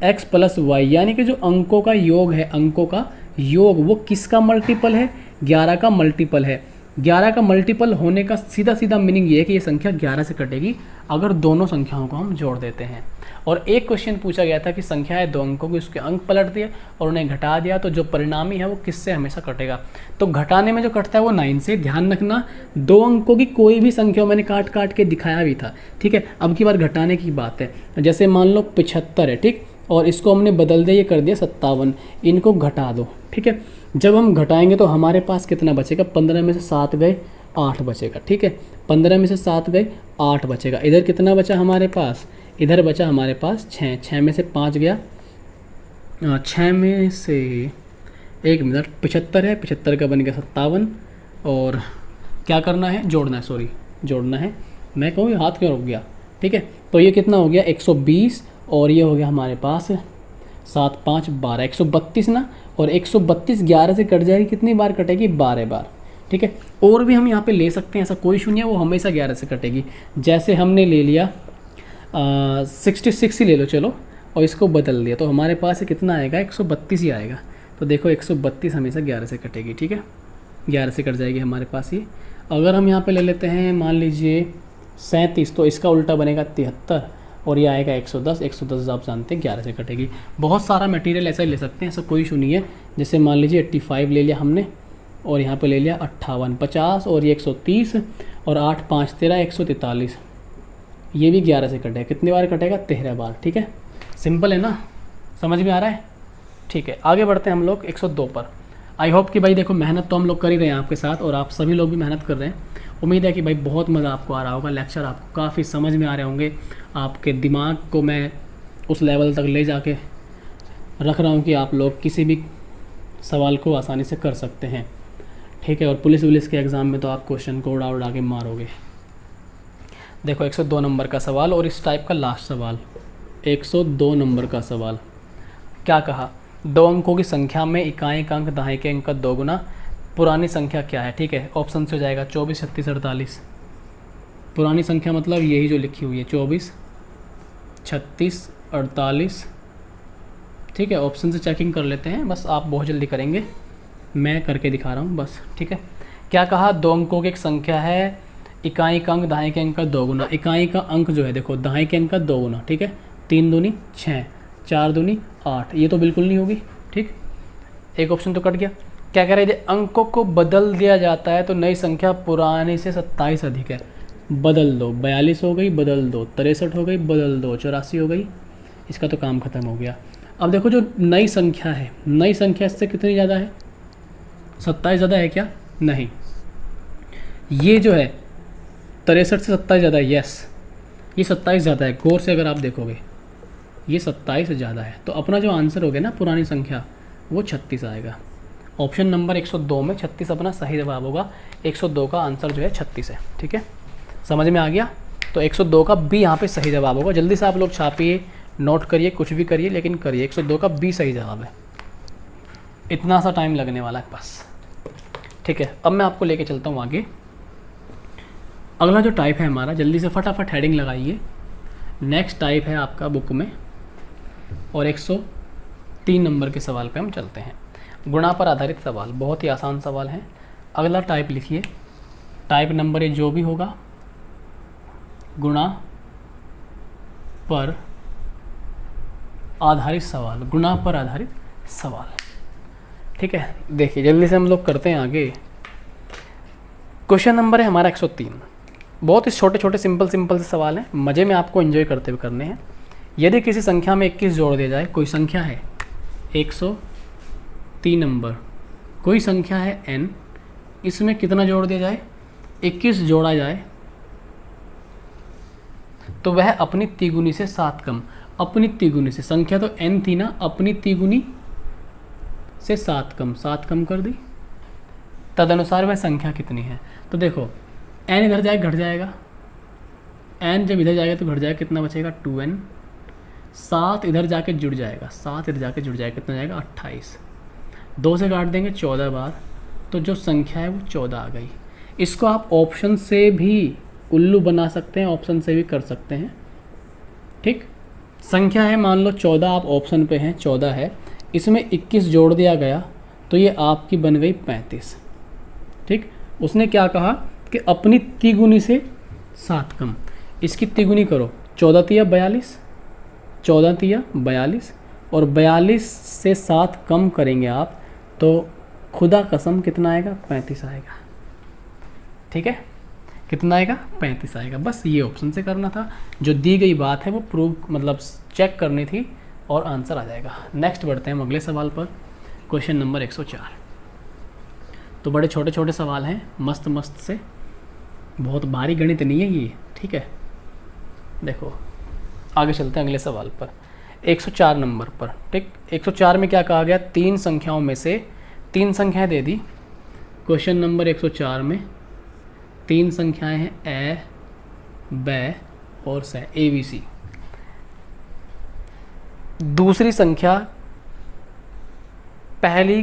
x + y, यानी कि जो अंकों का योग है, अंकों का योग वो किसका मल्टीपल है, 11 का मल्टीपल है। 11 का मल्टीपल होने का सीधा सीधा मीनिंग ये है कि ये संख्या 11 से कटेगी अगर दोनों संख्याओं को हम जोड़ देते हैं। और एक क्वेश्चन पूछा गया था कि संख्या है 2 अंकों की, उसके अंक पलट दिए और उन्हें घटा दिया, तो जो परिणामी है वो किससे हमेशा कटेगा। तो घटाने में जो कटता है वो 9 से। ध्यान रखना 2 अंकों की कोई भी संख्या, मैंने काट काट के दिखाया भी था। ठीक है, अब की बार घटाने की बात है। जैसे मान लो 75 है, ठीक, और इसको हमने बदल दिया, ये कर दिया 57, इनको घटा दो। ठीक है, जब हम घटाएंगे तो हमारे पास कितना बचेगा, 15 में से 7 गए 8 बचेगा। ठीक है, 15 में से 7 गए 8 बचेगा। इधर कितना बचा हमारे पास, इधर बचा हमारे पास 6, 6 में से 5 गया, 6 में से 1 मिनट 75 है, 75 का बन गया 57, और क्या करना है, जोड़ना है, सॉरी जोड़ना है, मैं कहूँ हाथ क्यों रुक गया। ठीक है, तो ये कितना हो गया 120, और ये हो गया हमारे पास 7 5 12, 132 ना, और 132 11 से कट जाएगी, कितनी बार कटेगी, 12 बार। ठीक है, और भी हम यहाँ पे ले सकते हैं, ऐसा कोई शून्य, वो हमेशा 11 से कटेगी। जैसे हमने ले लिया 66 ही ले लो चलो, और इसको बदल दिया तो हमारे पास कितना आएगा, 132 ही आएगा। तो देखो 132 हमेशा 11 से कटेगी। ठीक है, 11 से कट जाएगी हमारे पास ये। अगर हम यहाँ पे ले लेते हैं मान लीजिए 37, तो इसका उल्टा बनेगा 73, और ये आएगा 110। 110 आप जानते हैं 11 से कटेगी। बहुत सारा मटेरियल ऐसा ही ले सकते हैं, ऐसा कोई इशू नहीं है। जैसे मान लीजिए 85 ले लिया हमने, और यहाँ पे ले लिया 58, 50, और ये 130, और 8 5 13, 143, ये भी 11 से कटेगा। कितनी बार कटेगा, 13 बार। ठीक है, सिंपल है ना, समझ में आ रहा है। ठीक है, आगे बढ़ते हैं हम लोग 102 पर। आई होप कि भाई देखो मेहनत तो हम लोग कर ही रहे हैं आपके साथ, और आप सभी लोग भी मेहनत कर रहे हैं। उम्मीद है कि भाई बहुत मज़ा आपको आ रहा होगा, लेक्चर आपको काफ़ी समझ में आ रहे होंगे। आपके दिमाग को मैं उस लेवल तक ले जाके रख रहा हूँ कि आप लोग किसी भी सवाल को आसानी से कर सकते हैं। ठीक है, और पुलिस के एग्ज़ाम में तो आप क्वेश्चन को उड़ा उड़ा के मारोगे। देखो 102 नंबर का सवाल, और इस टाइप का लास्ट सवाल, 102 नंबर का सवाल क्या कहा, 2 अंकों की संख्या में इकाई का अंक दाएं के अंक का 2 गुना पुरानी संख्या क्या है। ठीक है, ऑप्शन से हो जाएगा 24 36 48। पुरानी संख्या मतलब यही जो लिखी हुई है 24 36 48। ठीक है, ऑप्शन से चेकिंग कर लेते हैं, बस आप बहुत जल्दी करेंगे, मैं करके दिखा रहा हूँ बस। ठीक है, क्या कहा, 2 अंकों की एक संख्या है, इकाई का अंक दाएं के अंक का 2 गुना। इकाई का अंक जो है देखो दाएं के अंक का 2 गुना। ठीक है, 3 दूनी 6, 4 दूनी 8, ये तो बिल्कुल नहीं होगी। ठीक, एक ऑप्शन तो कट गया। क्या कह रहे थे, अंकों को बदल दिया जाता है तो नई संख्या पुरानी से 27 अधिक है, बदल दो। 42 हो गई, बदल दो। 63 हो गई, बदल दो। 84 हो गई, इसका तो काम खत्म हो गया। अब देखो जो नई संख्या है, नई संख्या इससे कितनी ज़्यादा है, 27 ज़्यादा है क्या, नहीं, ये जो है 63 से 27 ज़्यादा है, यस ये 27 ज़्यादा है। गौर से अगर आप देखोगे ये 27 से ज़्यादा है, तो अपना जो आंसर हो गया ना पुरानी संख्या वो 36 आएगा। ऑप्शन नंबर 102 में 36 अपना सही जवाब होगा। 102 का आंसर जो है 36 है। ठीक है, समझ में आ गया। तो 102 का बी यहाँ पे सही जवाब होगा। जल्दी से आप लोग छापिए, नोट करिए, कुछ भी करिए, लेकिन करिए। 102 का बी सही जवाब है। इतना सा टाइम लगने वाला है बस। ठीक है, अब मैं आपको लेके चलता हूँ आगे। अगला जो टाइप है हमारा, जल्दी से फटाफट हेडिंग लगाइए। नेक्स्ट टाइप है आपका बुक में, और 103 नंबर के सवाल पे हम चलते हैं। गुणा पर आधारित सवाल, बहुत ही आसान सवाल है। अगला टाइप लिखिए, टाइप नंबर ए जो भी होगा, गुणा पर आधारित सवाल, गुणा पर आधारित सवाल। ठीक है, देखिए जल्दी से हम लोग करते हैं आगे। क्वेश्चन नंबर है हमारा 103। बहुत ही छोटे छोटे सिंपल से सवाल हैं, मज़े में आपको एंजॉय करते हुए करने हैं। यदि किसी संख्या में 21 जोड़ दिया जाए, कोई संख्या है 103 नंबर, कोई संख्या है n, इसमें कितना जोड़ दिया जाए, 21 जोड़ा जाए, तो वह अपनी तिगुनी से 7 कम, अपनी तिगुनी से, संख्या तो n थी ना, अपनी तिगुनी से 7 कम, 7 कम कर दी, तदनुसार वह संख्या कितनी है। तो देखो n इधर जाए घट जाएगा, n जब इधर जाएगा तो घट जाएगा, कितना बचेगा 2n, 7 इधर जाके जुड़ जाएगा, 7 इधर जाके जुड़ जाएगा, कितना जाएगा 28, 2 से काट देंगे 14 बार, तो जो संख्या है वो 14 आ गई। इसको आप ऑप्शन से भी उल्लू बना सकते हैं, ऑप्शन से भी कर सकते हैं। ठीक, संख्या है मान लो 14, आप ऑप्शन पे हैं 14 है, इसमें 21 जोड़ दिया गया तो ये आपकी बन गई 35। ठीक, उसने क्या कहा कि अपनी तिगुनी से 7 कम, इसकी तिगुनी करो, 14 तिया 42, 14 तिया 42, और 42 से 7 कम करेंगे आप तो खुदा कसम कितना आएगा, 35 आएगा। ठीक है, कितना आएगा, 35 आएगा। बस ये ऑप्शन से करना था, जो दी गई बात है वो प्रूव मतलब चेक करनी थी और आंसर आ जाएगा। नेक्स्ट बढ़ते हैं हम अगले सवाल पर, क्वेश्चन नंबर 104। तो बड़े छोटे छोटे सवाल हैं, मस्त मस्त से, बहुत भारी गणित नहीं है ये। ठीक है, देखो आगे चलते हैं अगले सवाल पर, 104 नंबर पर। ठीक, 104 में क्या कहा गया, 3 संख्याओं में से 3 संख्याएं दे दी। क्वेश्चन नंबर 104 में 3 संख्याएं हैं ए, ब और स, ABC। दूसरी संख्या पहली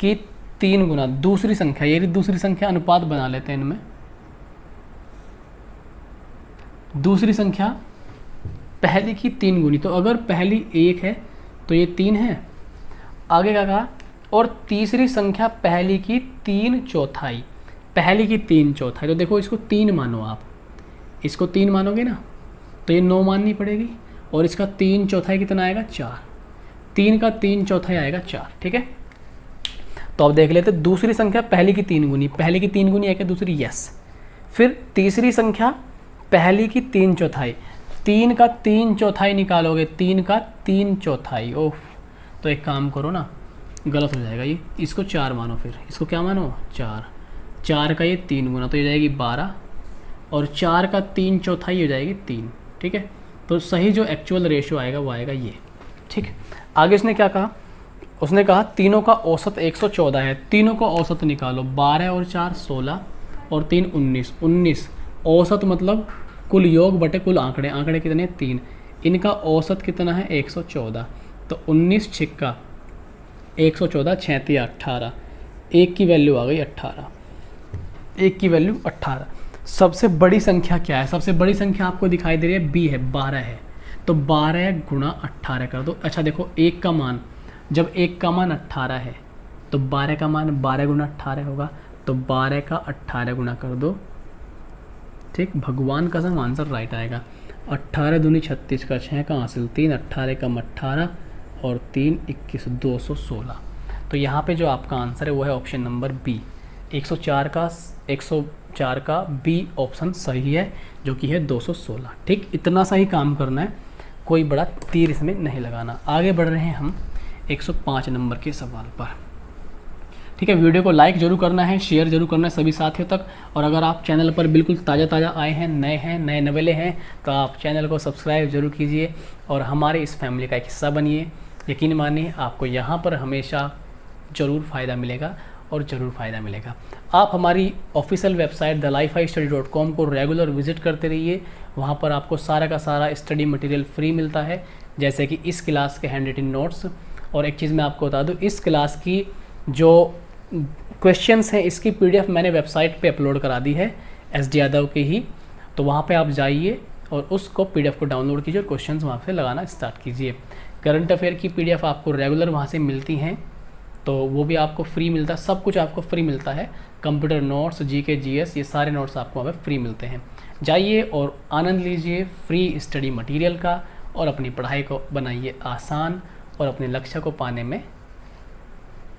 की 3 गुना, दूसरी संख्या, ये दूसरी संख्या अनुपात बना लेते हैं इनमें। दूसरी संख्या पहली की 3 गुनी, तो अगर पहली 1 है तो ये 3 है। आगे क्या कहा, और तीसरी संख्या पहली की 3 चौथाई, पहली की 3 चौथाई, तो देखो इसको 3 मानो, आप इसको 3 मानोगे ना तो ये 9 माननी पड़ेगी, और इसका 3 चौथाई कितना आएगा, 4, 3 का 3 चौथाई आएगा 4। ठीक है, तो अब देख लेते, दूसरी संख्या पहली की 3 गुनी, पहली की 3 गुनी है क्या दूसरी, यस। फिर तीसरी संख्या पहली की 3 चौथाई, 3 का 3 चौथाई निकालोगे, 3 का 3 चौथाई, ओह, तो एक काम करो ना, गलत हो जाएगा ये, इसको 4 मानो, फिर इसको क्या मानो 4, 4 का ये 3 गुना, तो ये जाएगी 12, और 4 का 3 चौथाई हो जाएगी 3। ठीक है, तो सही जो एक्चुअल रेशियो आएगा वो आएगा ये। ठीक, आगे उसने क्या कहा, उसने कहा तीनों का औसत 114 है, तीनों का औसत निकालो, 12 और 4 16 और 3 19, 19 औसत मतलब कुल योग बटे कुल आंकड़े, आंकड़े कितने 3, इनका औसत कितना है 114, तो 19 छिक्का 114, 6 18, एक की वैल्यू आ गई 18, एक की वैल्यू 18। सबसे बड़ी संख्या क्या है, सबसे बड़ी संख्या आपको दिखाई दे रही है बी है, 12 है, तो 12 गुणा 18 कर दो। अच्छा देखो, एक का मान, जब एक का मान 18 है तो 12 का मान 12 गुना 18 होगा, तो 12 का 18 गुना कर दो। ठीक, भगवान का सब आंसर राइट आएगा। 18 दूनी 36 का 6 का हासिल 3, 18 कम 18 और 3 21, 216। तो यहाँ पे जो आपका आंसर है वो है ऑप्शन नंबर बी, 104 का बी ऑप्शन सही है, जो कि है 216। ठीक, इतना सा ही काम करना है, कोई बड़ा तीर इसमें नहीं लगाना। आगे बढ़ रहे हैं हम 105 नंबर के सवाल पर। ठीक है, वीडियो को लाइक जरूर करना है, शेयर जरूर करना है सभी साथियों तक। और अगर आप चैनल पर बिल्कुल ताज़ा आए हैं, नए नवेले हैं, तो आप चैनल को सब्सक्राइब जरूर कीजिए और हमारे इस फैमिली का एक हिस्सा बनिए। यकीन मानिए आपको यहाँ पर हमेशा ज़रूर फ़ायदा मिलेगा और ज़रूर फ़ायदा मिलेगा। आप हमारी ऑफिशियल वेबसाइट thelifestudy.com को रेगुलर विजिट करते रहिए। वहाँ पर आपको सारा का सारा स्टडी मटेरियल फ्री मिलता है, जैसे कि इस क्लास के हैंड रिटन नोट्स। और एक चीज़ मैं आपको बता दूँ, इस क्लास की जो क्वेश्चंस हैं इसकी PDF मैंने वेबसाइट पे अपलोड करा दी है, SD यादव की ही। तो वहाँ पे आप जाइए और उसको PDF को डाउनलोड कीजिए और क्वेश्चंस वहाँ से लगाना स्टार्ट कीजिए। करंट अफेयर की PDF आपको रेगुलर वहाँ से मिलती हैं, तो वो भी आपको फ्री मिलता है। सब कुछ आपको फ्री मिलता है, कंप्यूटर नोट्स, GK GS, ये सारे नोट्स आपको वहाँ पे फ्री मिलते हैं। जाइए और आनंद लीजिए फ्री स्टडी मटेरियल का और अपनी पढ़ाई को बनाइए आसान और अपने लक्ष्य को पाने में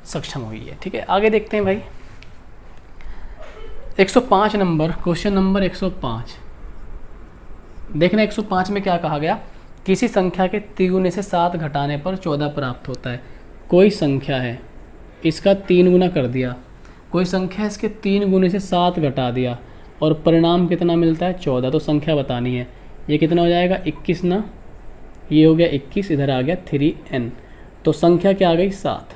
सक्षम होइए। ठीक है, आगे देखते हैं भाई 105 नंबर, क्वेश्चन नंबर 105। देखना 105 में क्या कहा गया, किसी संख्या के तिगुने से 7 घटाने पर 14 प्राप्त होता है। कोई संख्या है, इसका 3 गुना कर दिया, कोई संख्या इसके 3 गुने से 7 घटा दिया और परिणाम कितना मिलता है 14। तो संख्या बतानी है, ये कितना हो जाएगा 21 ना, ये हो गया 21, इधर आ गया 3n। तो संख्या क्या आ गई 7,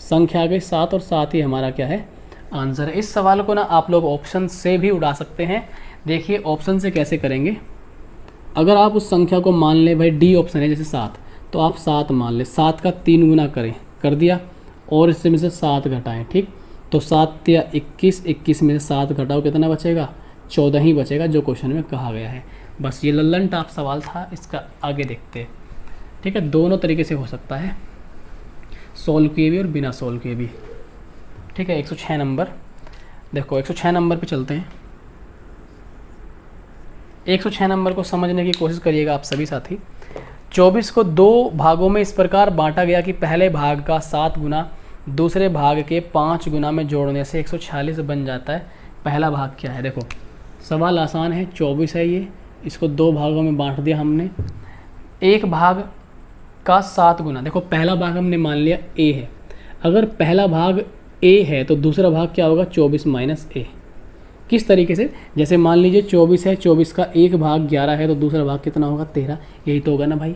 संख्या आ गई 7 और 7 ही हमारा क्या है आंसर है। इस सवाल को ना आप लोग ऑप्शन से भी उड़ा सकते हैं। देखिए ऑप्शन से कैसे करेंगे, अगर आप उस संख्या को मान लें भाई D ऑप्शन है जैसे 7, तो आप 7 मान लें, 7 का 3 गुना करें, कर दिया, और इससे में से 7 घटाएं। ठीक, तो 7 या 21, 21 में से 7 घटाओ, कितना बचेगा 14 ही बचेगा, जो क्वेश्चन में कहा गया है। बस ये लल्लन टाप सवाल था, इसका आगे देखते हैं। ठीक है, दोनों तरीके से हो सकता है, सोल्व किए भी और बिना सोल्व किए भी। ठीक है, 106 नंबर देखो, 106 नंबर पे चलते हैं। 106 नंबर को समझने की कोशिश करिएगा आप सभी साथी। 24 को 2 भागों में इस प्रकार बांटा गया कि पहले भाग का 7 गुना दूसरे भाग के 5 गुना में जोड़ने से 146 बन जाता है। पहला भाग क्या है, देखो सवाल आसान है, 24 है ये, इसको 2 भागों में बांट दिया हमने। एक भाग का 7 गुना, देखो पहला भाग हमने मान लिया A है, अगर पहला भाग A है तो दूसरा भाग क्या होगा 24 माइनस A। किस तरीके से, जैसे मान लीजिए 24 है, 24 का एक भाग 11 है, तो दूसरा भाग कितना होगा 13, यही तो होगा ना भाई।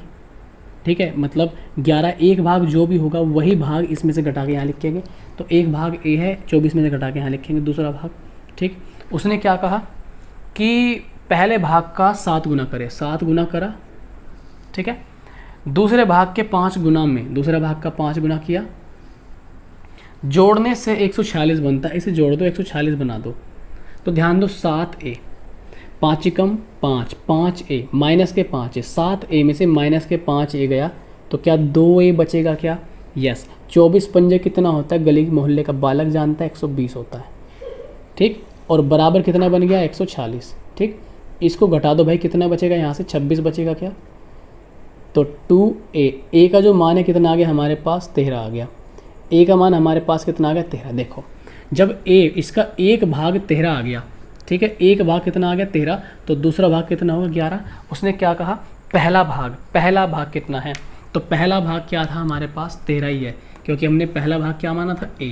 ठीक है, मतलब 11 एक भाग जो भी होगा वही भाग इसमें से घटा के यहाँ लिखेंगे। तो एक भाग A है, 24 में से घटा के यहाँ लिखेंगे दूसरा भाग। ठीक, उसने क्या कहा कि पहले भाग का 7 गुना करे, 7 गुना करा। ठीक है, दूसरे भाग के 5 गुना में दूसरा भाग का 5 गुना किया, जोड़ने से 146 बनता है, इसे जोड़ दो 146 बना दो। तो ध्यान दो 7A, 5 कम 5, 5A माइनस के 5 है, 7A में से माइनस के 5A गया, तो क्या 2A बचेगा क्या, यस। 24 पंजे कितना होता है, गली मोहल्ले का बालक जानता है 120 होता है। ठीक, और बराबर कितना बन गया 146। ठीक, इसको घटा दो भाई, कितना बचेगा यहाँ से 26 बचेगा क्या, तो 2A का जो मान है कितना आ गया हमारे पास 13 आ गया। A का मान हमारे पास कितना आ गया 13। देखो जब A इसका एक भाग 13 आ गया, ठीक है, एक भाग कितना आ गया 13, तो दूसरा भाग कितना होगा 11। उसने क्या कहा पहला भाग कितना है, तो पहला भाग क्या था हमारे पास 13 ही है, क्योंकि हमने पहला भाग क्या माना था A।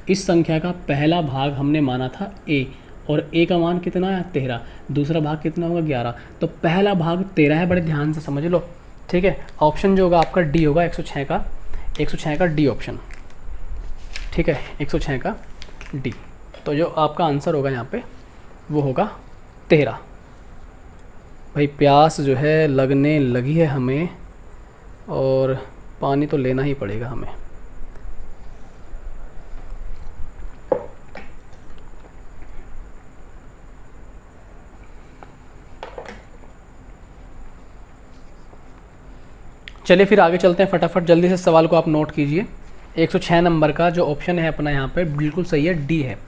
इस संख्या का पहला भाग हमने माना था A, और A का मान कितना है 13, दूसरा भाग कितना होगा 11, तो पहला भाग 13 है। बड़े ध्यान से समझ लो। ठीक है, ऑप्शन जो होगा आपका D होगा, 106 का D ऑप्शन। ठीक है, 106 का D, तो जो आपका आंसर होगा यहाँ पे वो होगा 13। भाई प्यास जो है लगने लगी है हमें, और पानी तो लेना ही पड़ेगा हमें। चलिए फिर आगे चलते हैं फटाफट, जल्दी से सवाल को आप नोट कीजिए। 106 नंबर का जो ऑप्शन है अपना यहाँ पे बिल्कुल सही है, D है।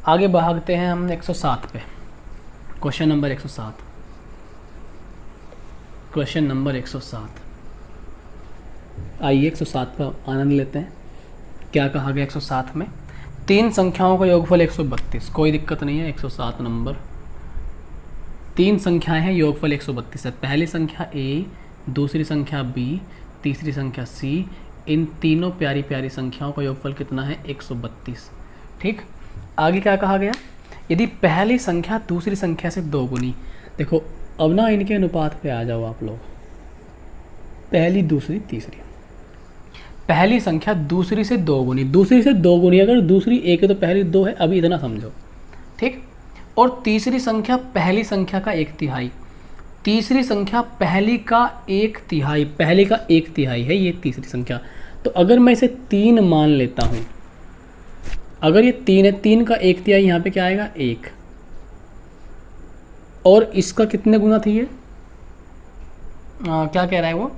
आगे भागते हैं हम 107 पे, क्वेश्चन नंबर 107। क्वेश्चन नंबर 107, आइए 107 का आनंद लेते हैं। क्या कहा गया 107 में, 3 संख्याओं का योगफल 132। कोई दिक्कत नहीं है, 107 नंबर 3 संख्याएं हैं, योगफल 132 है। पहली संख्या A, दूसरी संख्या b, तीसरी संख्या c, इन तीनों प्यारी प्यारी संख्याओं का योगफल कितना है 132। ठीक, आगे क्या कहा गया, यदि पहली संख्या दूसरी संख्या से दोगुनी, देखो अब ना इनके अनुपात पे आ जाओ आप लोग, पहली दूसरी तीसरी, पहली संख्या दूसरी से दोगुनी, दूसरी से दोगुनी, अगर दूसरी एक है तो पहली दो है, अभी इतना समझो। ठीक, और तीसरी संख्या पहली संख्या का 1/3, तीसरी संख्या पहली का 1/3, पहली का 1/3 है ये तीसरी संख्या। तो अगर मैं इसे 3 मान लेता हूँ, अगर ये 3 है, 3 का 1/3 यहाँ पे क्या आएगा 1, और इसका कितने गुना थी ये, क्या कह रहा है वो,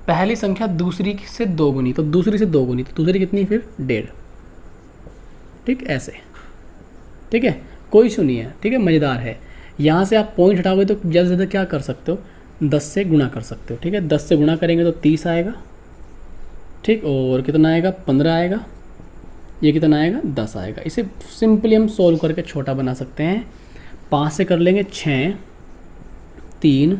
पहली संख्या दूसरी से दोगुनी, तो दूसरी से दोगुनी, तो दूसरी कितनी फिर 1.5। ठीक, ऐसे, ठीक है, कोई इशू नहीं है। ठीक है, मज़ेदार है। यहाँ से आप पॉइंट हटाओगे तो ज़्यादा से ज़्यादा क्या कर सकते हो, 10 से गुणा कर सकते हो। ठीक है, 10 से गुणा करेंगे तो 30 आएगा। ठीक, और कितना आएगा 15 आएगा, ये कितना आएगा 10 आएगा। इसे सिंपली हम सोल्व करके छोटा बना सकते हैं। 5 से कर लेंगे 6, 3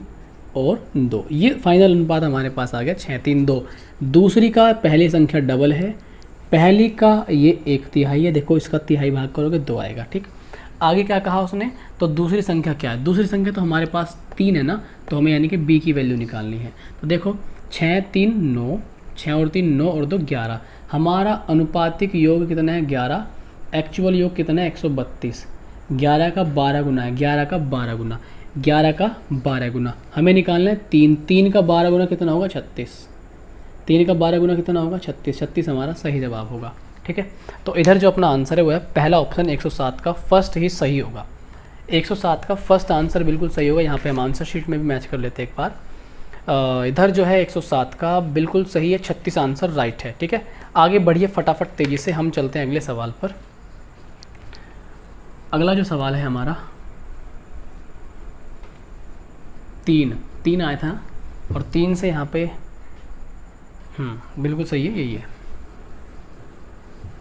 और 2, ये फाइनल अनुपात हमारे पास आ गया 6, 3, 2। दूसरी का पहली संख्या डबल है, पहली का ये 1/3 है, देखो इसका तिहाई भाग करोगे 2 आएगा। ठीक, आगे क्या कहा उसने, तो दूसरी संख्या क्या है, दूसरी संख्या तो हमारे पास 3 है ना, तो हमें यानी कि b की वैल्यू निकालनी है। तो देखो 6, 3, 9, 6 और 3 9 और 2 11, हमारा अनुपातिक योग कितना है 11, एक्चुअल योग कितना है 132। 11 का 12 गुना है, 11 का 12 गुना, 11 का 12 गुना, हमें निकालना है 3, 3 का 12 गुना कितना होगा 36, 3 का 12 गुना कितना होगा 36, 36 हमारा सही जवाब होगा। ठीक है, तो इधर जो अपना आंसर है वो है पहला ऑप्शन 107 का फर्स्ट ही सही होगा। 107 का फर्स्ट आंसर बिल्कुल सही होगा। यहाँ पे हम आंसर शीट में भी मैच कर लेते हैं एक बार। इधर जो है 107 का बिल्कुल सही है, 36 आंसर राइट है। ठीक है, आगे बढ़िए फटाफट तेज़ी से हम चलते हैं अगले सवाल पर। अगला जो सवाल है हमारा 3 आया था, और 3 से यहाँ पे बिल्कुल सही है, यही है।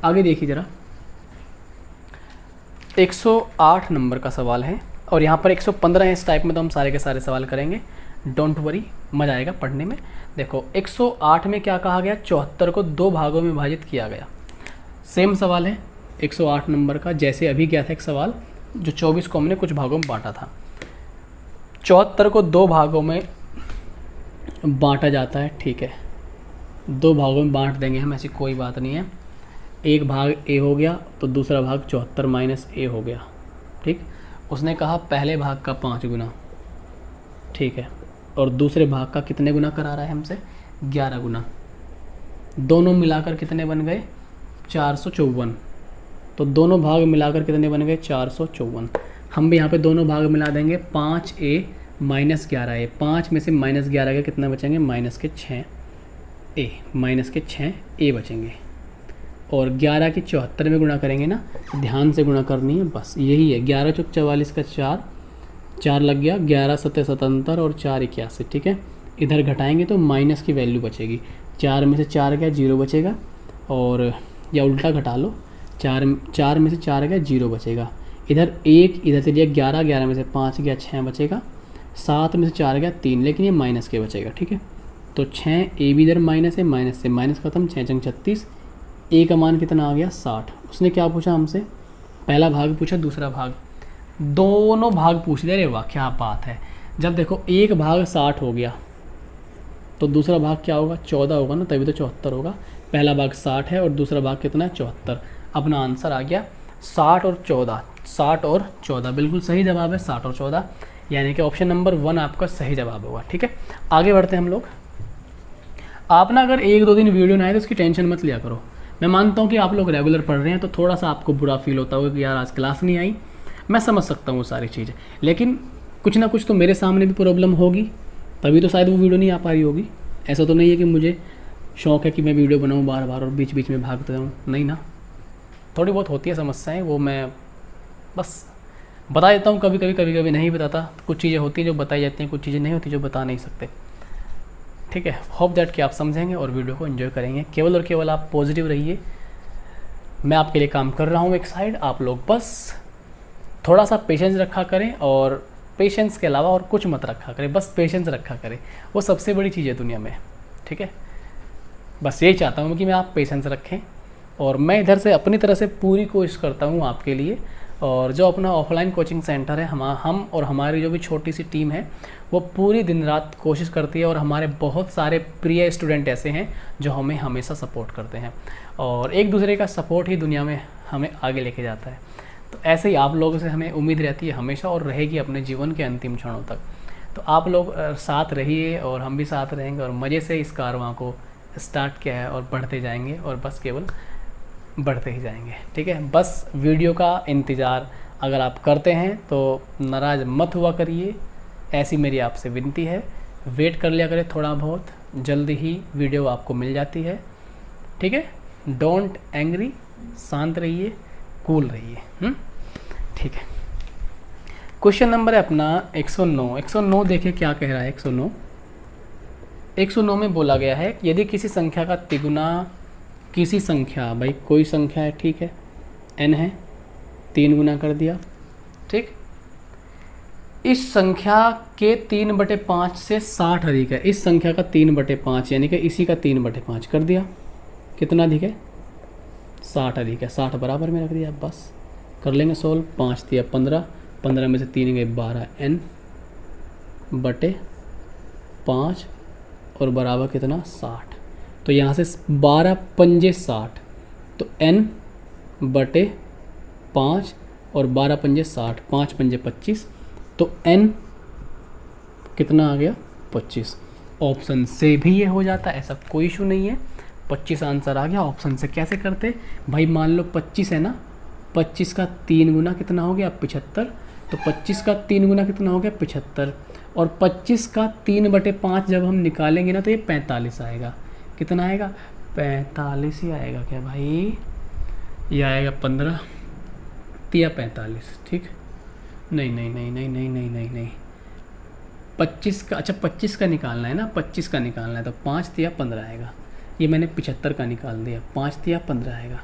आगे देखिए ज़रा, 108 नंबर का सवाल है, और यहाँ पर 115 है। इस टाइप में तो हम सारे के सारे सवाल करेंगे, डोंट वरी, मज़ा आएगा पढ़ने में। देखो 108 में क्या कहा गया, 74 को 2 भागों में विभाजित किया गया। सेम सवाल है 108 नंबर का, जैसे अभी गया था एक सवाल जो 24 को हमने कुछ भागों में बांटा था। 74 को 2 भागों में बांटा जाता है। ठीक है, 2 भागों में बांट देंगे हम, ऐसी कोई बात नहीं है। एक भाग ए हो गया तो दूसरा भाग 74 माइनस ए हो गया। ठीक, उसने कहा पहले भाग का 5 गुना। ठीक है, और दूसरे भाग का कितने गुना करा रहा है हमसे, 11 गुना। दोनों मिलाकर कितने बन गए 454, तो दोनों भाग मिलाकर कितने बन गए 454। हम भी यहाँ पे दोनों भाग मिला देंगे, 5a माइनस 11a, 5 में से माइनस 11 के कितना बचेंगे माइनस के 6a, माइनस के 6a बचेंगे। और 11 की 74 में गुणा करेंगे ना, ध्यान से गुणा करनी है, बस यही है। 11 चौक 44 का 4 लग गया, 11 सत्ते 77 और 4 81। ठीक है, इधर घटाएंगे तो माइनस की वैल्यू बचेगी, 4 में से 4 गया 0 बचेगा, और या उल्टा घटा लो, 4 में से 4 गया 0 बचेगा। इधर 1 इधर से लिया 11, 11 में से 5 गया 6 बचेगा, 7 में से 4 गया 3, लेकिन ये माइनस के बचेगा। ठीक है, तो 6a भी इधर माइनस है, माइनस से माइनस खत्म, 6 चंग 36, a का मान कितना आ गया 60। उसने क्या पूछा हमसे, पहला भाग पूछा, दूसरा भाग, दोनों भाग पूछ ले। अरे वाह क्या बात है। जब देखो एक भाग 60 हो गया तो दूसरा भाग क्या होगा 14 होगा ना, तभी तो 74 होगा। पहला भाग 60 है और दूसरा भाग कितना है 74। अपना आंसर आ गया 60 और 14, 60 और 14 बिल्कुल सही जवाब है, 60 और 14, यानी कि ऑप्शन नंबर 1 आपका सही जवाब होगा। ठीक है, आगे बढ़ते हैं हम लोग। आप ना अगर 1-2 दिन वीडियो ना आए तो उसकी टेंशन मत लिया करो। मैं मानता हूँ कि आप लोग रेगुलर पढ़ रहे हैं तो थोड़ा सा आपको बुरा फील होता होगा कि यार आज क्लास नहीं आई, मैं समझ सकता हूँ वो सारी चीज़ें, लेकिन कुछ ना कुछ तो मेरे सामने भी प्रॉब्लम होगी, तभी तो शायद वो वीडियो नहीं आ पा रही होगी। ऐसा तो नहीं है कि मुझे शौक़ है कि मैं वीडियो बनाऊँ बार बार और बीच बीच में भागता हूँ, नहीं ना, थोड़ी बहुत होती है समस्याएं, वो मैं बस बता देता हूँ। कभी कभी नहीं बताता, कुछ चीज़ें होती हैं जो बताई जाती हैं, कुछ चीज़ें नहीं होती जो बता नहीं सकते। ठीक है, होप दैट कि आप समझेंगे और वीडियो को एंजॉय करेंगे। केवल और केवल आप पॉजिटिव रहिए, मैं आपके लिए काम कर रहा हूँ एक साइड, आप लोग बस थोड़ा सा पेशेंस रखा करें और पेशेंस के अलावा और कुछ मत रखा करे, बस पेशेंस रखा करे, वो सबसे बड़ी चीज़ है दुनिया में, ठीक है। बस यही चाहता हूँ कि मैं आप पेशेंस रखें, और मैं इधर से अपनी तरह से पूरी कोशिश करता हूँ आपके लिए। और जो अपना ऑफलाइन कोचिंग सेंटर है, हम और हमारी जो भी छोटी सी टीम है वो पूरी दिन रात कोशिश करती है, और हमारे बहुत सारे प्रिय स्टूडेंट ऐसे हैं जो हमें हमेशा सपोर्ट करते हैं, और एक दूसरे का सपोर्ट ही दुनिया में हमें आगे लेके जाता है। तो ऐसे ही आप लोगों से हमें उम्मीद रहती है हमेशा, और रहेगी अपने जीवन के अंतिम क्षणों तक। तो आप लोग साथ रहिए और हम भी साथ रहेंगे, और मज़े से इस कारवां को स्टार्ट किया है और बढ़ते जाएंगे, और बस केवल बढ़ते ही जाएंगे, ठीक है। बस वीडियो का इंतज़ार अगर आप करते हैं तो नाराज़ मत हुआ करिए, ऐसी मेरी आपसे विनती है। वेट कर लिया करें थोड़ा बहुत, जल्दी ही वीडियो आपको मिल जाती है, ठीक है। डोंट एंग्री, शांत रहिए, कूल रहिए, ठीक है। क्वेश्चन नंबर है अपना 109। 109 देखिए क्या कह रहा है। 109 में बोला गया है यदि किसी संख्या का तिगुना, किसी संख्या, भाई कोई संख्या है, ठीक है, n है, 3 गुना कर दिया, ठीक। इस संख्या के 3/5 से 60 अधिक है। इस संख्या का 3/5 यानी कि इसी का 3/5 कर दिया, कितना अधिक है? 60 अधिक है। 60 बराबर में रख दिया, बस कर लेंगे सोल्व। 5 दिया 15, 15 में से 3 गए 12, n/5 और बराबर कितना? 60। तो यहाँ से 12 पंजे 60, तो n/5 और 12 पंजे 60, 5 पंजे 25, तो n कितना आ गया? 25। ऑप्शन से भी ये हो जाता है, ऐसा कोई इशू नहीं है। 25 आंसर आ गया। ऑप्शन से कैसे करते भाई? मान लो 25 है ना, 25 का 3 गुना कितना हो गया? 75। तो 25 का 3 गुना कितना हो गया? 75। और 25 का 3/5 जब हम निकालेंगे ना तो ये 45 आएगा। कितना आएगा? 45 ही आएगा क्या भाई? ये आएगा 15 या 45, ठीक। नहीं नहीं नहीं नहीं नहीं नहीं नहीं नहीं 25 का, अच्छा 25 का निकालना है ना, 25 का निकालना है, तो 5 या 15 आएगा। ये मैंने 75 का निकाल दिया, 5 या 15 आएगा।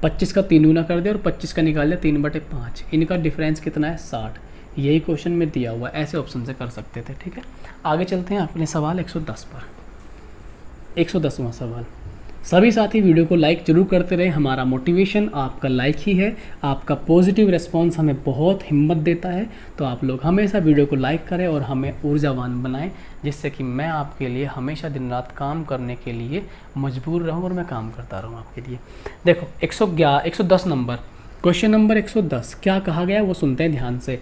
25 का 3 गुना कर दिया और 25 का निकाल दिया 3/5। इनका डिफरेंस कितना है? 60। यही क्वेश्चन में दिया हुआ, ऐसे ऑप्शन से कर सकते थे, ठीक है। आगे चलते हैं अपने सवाल 110 पर। 110वां सवाल। सभी साथी वीडियो को लाइक जरूर करते रहे, हमारा मोटिवेशन आपका लाइक ही है। आपका पॉजिटिव रिस्पांस हमें बहुत हिम्मत देता है, तो आप लोग हमेशा वीडियो को लाइक करें और हमें ऊर्जावान बनाएं, जिससे कि मैं आपके लिए हमेशा दिन रात काम करने के लिए मजबूर रहूं और मैं काम करता रहूं आपके लिए। देखो 110 नंबर, क्वेश्चन नंबर 110 क्या कहा गया वो सुनते हैं ध्यान से।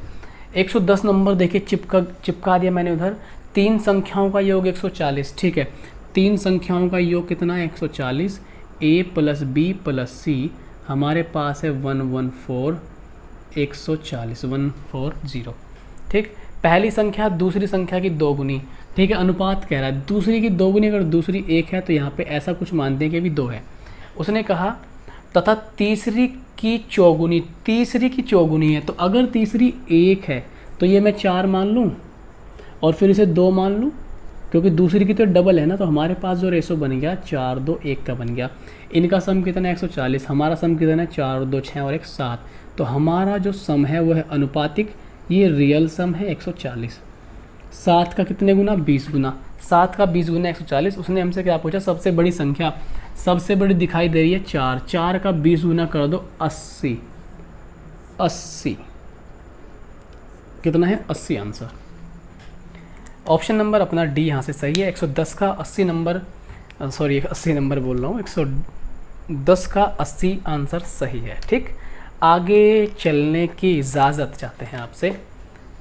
110 नंबर देखिए चिपका दिया मैंने उधर। 3 संख्याओं का योग 140, ठीक है। 3 संख्याओं का योग कितना है? 140। a + b + c हमारे पास है 114, 140, 140, ठीक। पहली संख्या दूसरी संख्या की दोगुनी, ठीक है। अनुपात कह रहा है दूसरी की दोगुनी, अगर दूसरी 1 है तो यहाँ पे ऐसा कुछ मानते हैं कि भी 2 है। उसने कहा तथा तीसरी की चौगुनी, तीसरी की चौगुनी है, तो अगर तीसरी 1 है तो ये मैं 4 मान लूँ और फिर इसे 2 मान लूँ, क्योंकि दूसरी की तो डबल है ना। तो हमारे पास जो रेशो बन गया 4, 2, 1 का बन गया। इनका सम कितना है? 140। हमारा सम कितना है? 4, 2, 6 और 1, 7। तो हमारा जो सम है वो है अनुपातिक, ये रियल सम है 140। 7 का कितने गुना? 20 गुना। 7 का 20 गुना 140। उसने हमसे क्या पूछा? सबसे बड़ी संख्या, सबसे बड़ी दिखाई दे रही है 4। 4 का 20 गुना कर दो 80। 80 कितना है? 80 आंसर। ऑप्शन नंबर अपना डी यहाँ से सही है। 110 का 80 नंबर, सॉरी 80 नंबर बोल रहा हूँ, 110 का 80 आंसर सही है, ठीक। आगे चलने की इजाज़त चाहते हैं आपसे,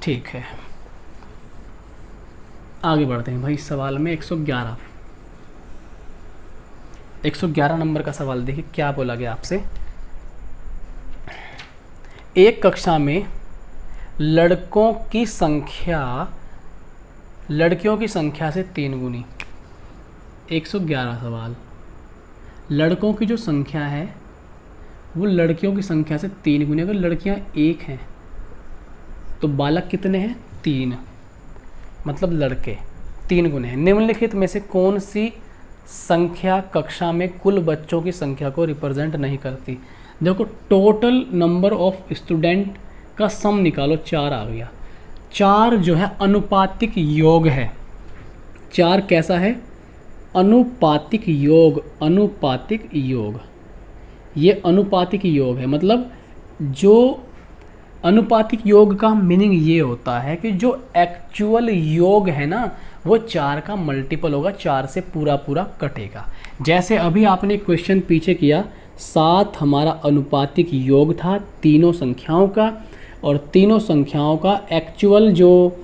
ठीक है। आगे बढ़ते हैं भाई सवाल में। 111 नंबर का सवाल देखिए क्या बोला गया आपसे। एक कक्षा में लड़कियों की संख्या से 3 गुनी। 111 सवाल। लड़कों की जो संख्या है वो लड़कियों की संख्या से 3 गुनी। अगर लड़कियां 1 हैं तो बालक कितने हैं? 3, मतलब लड़के 3 गुने हैं। निम्नलिखित में से कौन सी संख्या कक्षा में कुल बच्चों की संख्या को रिप्रेजेंट नहीं करती? देखो टोटल नंबर ऑफ स्टूडेंट का सम निकालो, 4 आ गया। 4 जो है अनुपातिक योग है। 4 कैसा है? अनुपातिक योग। अनुपातिक योग, ये अनुपातिक योग है। मतलब जो अनुपातिक योग का मीनिंग ये होता है कि जो एक्चुअल योग है ना वो 4 का मल्टीपल होगा, 4 से पूरा पूरा कटेगा। जैसे अभी आपने क्वेश्चन पीछे किया, 7 हमारा अनुपातिक योग था तीनों संख्याओं का, और तीनों संख्याओं का एक्चुअल जो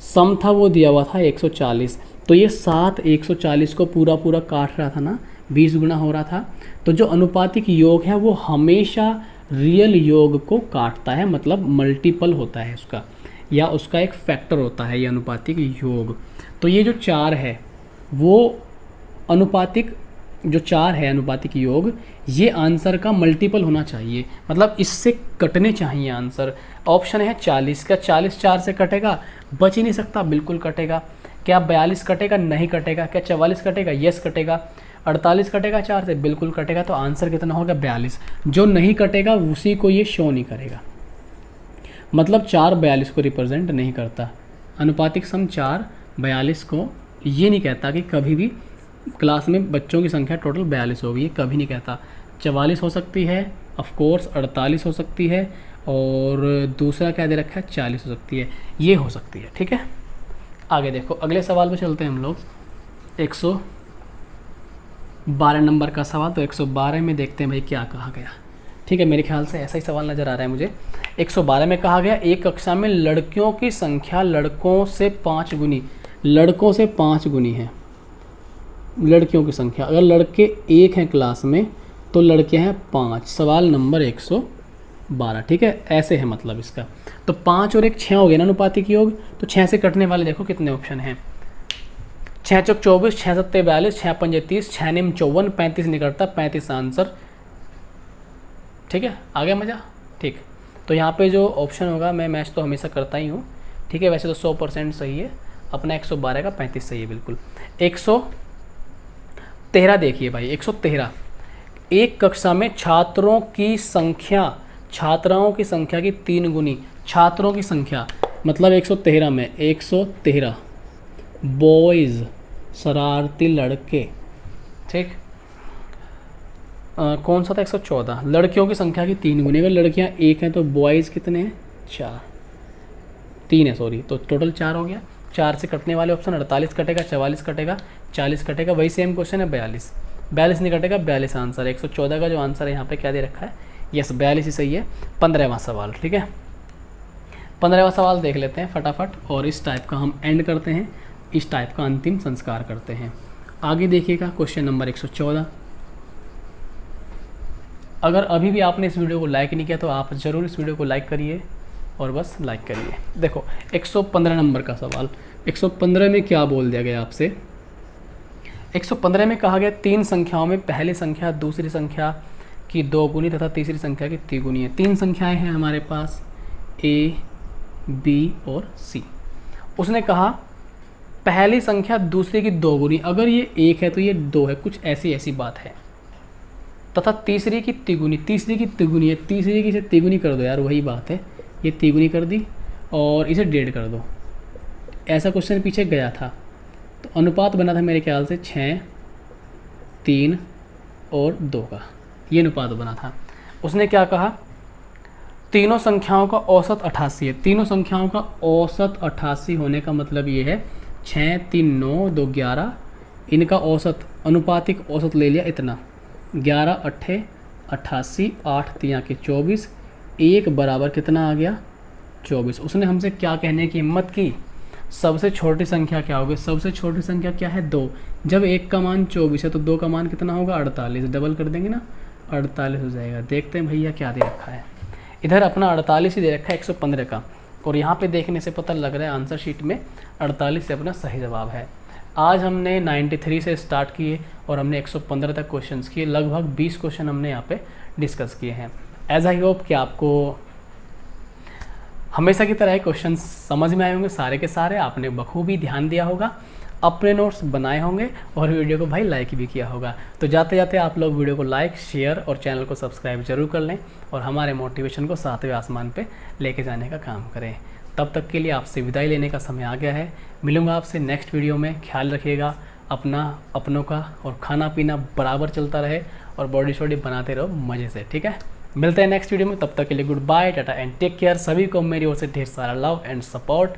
सम था वो दिया हुआ था 140। तो ये 7 140 को पूरा पूरा काट रहा था ना, 20 गुना हो रहा था। तो जो अनुपातिक योग है वो हमेशा रियल योग को काटता है, मतलब मल्टीपल होता है उसका, या उसका एक फैक्टर होता है ये अनुपातिक योग। तो ये जो 4 है वो अनुपातिक, जो 4 है अनुपातिक योग, ये आंसर का मल्टीपल होना चाहिए, मतलब इससे कटने चाहिए आंसर। ऑप्शन है 40 का, 40 4 से कटेगा? बच ही नहीं सकता, बिल्कुल कटेगा। क्या 42 कटेगा? नहीं कटेगा। क्या 44 कटेगा? यस कटेगा। 48 कटेगा 4 से? बिल्कुल कटेगा। तो आंसर कितना होगा? 42। जो नहीं कटेगा उसी को ये शो नहीं करेगा, मतलब 4 42 को रिप्रेजेंट नहीं करता। अनुपातिक सम 4 42 को ये नहीं कहता कि कभी भी क्लास में बच्चों की संख्या टोटल 42 होगी, ये कभी नहीं कहता। 44 हो सकती है ऑफकोर्स, 48 हो सकती है, और दूसरा क्या दे रखा है? 40 हो सकती है, ये हो सकती है। ठीक है, आगे देखो, अगले सवाल पे चलते हैं हम लोग। 112 नंबर का सवाल। तो 112 में देखते हैं भाई क्या कहा गया। ठीक है, मेरे ख्याल से ऐसा ही सवाल नज़र आ रहा है मुझे। 112 में कहा गया एक कक्षा में लड़कियों की संख्या लड़कों से 5 गुनी, लड़कों से 5 गुनी है लड़कियों की संख्या। अगर लड़के 1 हैं क्लास में तो लड़के हैं 5। सवाल नंबर 112। ठीक है, ऐसे है मतलब इसका। तो 5 और 1 6 हो गया ना अनुपातिक योग। तो 6 से कटने वाले देखो कितने ऑप्शन हैं। 6 चौक 24, 6 सत्ते 42, 6 पंजे 30, 6 निम 54, 35 निकलता 35 आंसर। ठीक है, आ गया मज़ा? ठीक, तो यहाँ पे जो ऑप्शन होगा, मैं मैच तो हमेशा करता ही हूँ। ठीक है, वैसे तो 100% सही है अपना। 112 का 35 सही है बिल्कुल। 113 देखिए भाई, 113 एक कक्षा में छात्रों की संख्या, छात्राओं की संख्या की 3 गुनी, छात्रों की संख्या मतलब 113 में 113 बॉयज़, शरारती लड़के। ठीक, कौन सा था? 114 लड़कियों की संख्या की 3 गुनी। अगर लड़कियां 1 हैं तो बॉयज़ कितने हैं? 4, 3 है सॉरी, तो टोटल 4 हो गया। 4 से कटने वाले ऑप्शन 48 कटेगा, 44 कटेगा, 40 कटेगा, वही सेम क्वेश्चन है 42। 42 नहीं कटेगा, 42 आंसर है। 114 का जो आंसर है यहाँ पे क्या दे रखा है? यस, 42 ही सही है। 15वां सवाल। ठीक है, 15वां सवाल देख लेते हैं फटाफट, और इस टाइप का हम एंड करते हैं, इस टाइप का अंतिम संस्कार करते हैं। आगे देखिएगा क्वेश्चन नंबर 114। अगर अभी भी आपने इस वीडियो को लाइक नहीं किया तो आप ज़रूर इस वीडियो को लाइक करिए, और बस लाइक करिए। देखो 115 नंबर का सवाल। 115 में क्या बोल दिया गया आपसे? 115 में कहा गया 3 संख्याओं में पहली संख्या दूसरी संख्या की 2 गुनी तथा तीसरी संख्या की 3 गुनी है। 3 संख्याएं हैं हमारे पास, A, B और C। उसने कहा पहली संख्या दूसरे की 2 गुनी, अगर ये 1 है तो ये 2 है, कुछ ऐसी ऐसी बात है, तथा तीसरी की तिगुनी, तीसरी की तिगुनी है, तीसरी की इसे तिगुनी कर दो यार, वही बात है, ये तिगुनी कर दी और इसे 1.5 कर दो। ऐसा क्वेश्चन पीछे गया था, तो अनुपात बना था मेरे ख्याल से 6, 3 और 2 का, ये अनुपात बना था। उसने क्या कहा? तीनों संख्याओं का औसत 88 है। तीनों संख्याओं का औसत 88 होने का मतलब ये है 6, 3, 9, 2, 11, इनका औसत, अनुपातिक औसत ले लिया इतना, 11 अट्ठे 88, 8 तियाँ के 24, 1 बराबर कितना आ गया? 24। उसने हमसे क्या कहने की हिम्मत की? सबसे छोटी संख्या क्या होगी? सबसे छोटी संख्या क्या है? 2। जब 1 का मान 24 है तो 2 का मान कितना होगा? 48। डबल कर देंगे ना, 48 हो जाएगा। देखते हैं भैया क्या दे रखा है। इधर अपना 48 ही दे रखा है 115 का, और यहाँ पे देखने से पता लग रहा है आंसर शीट में 48 से अपना सही जवाब है। आज हमने 93 से स्टार्ट किए और हमने 115 तक क्वेश्चंस किए, लगभग 20 क्वेश्चन हमने यहाँ पे डिस्कस किए हैं। एज आई होप कि आपको हमेशा की तरह क्वेश्चन समझ में आए होंगे सारे के सारे, आपने बखूबी ध्यान दिया होगा, अपने नोट्स बनाए होंगे और वीडियो को भाई लाइक भी किया होगा। तो जाते जाते आप लोग वीडियो को लाइक, शेयर और चैनल को सब्सक्राइब जरूर कर लें और हमारे मोटिवेशन को 7वें आसमान पे लेके जाने का काम करें। तब तक के लिए आपसे विदाई लेने का समय आ गया है। मिलूंगा आपसे नेक्स्ट वीडियो में। ख्याल रखिएगा अपनों का, और खाना पीना बराबर चलता रहे और बॉडी शॉडी बनाते रहो मज़े से, ठीक है। मिलते हैं नेक्स्ट वीडियो में, तब तक के लिए good bye, tata and take care. सभी को मेरी ओर से ढेर सारा लव एंड सपोर्ट।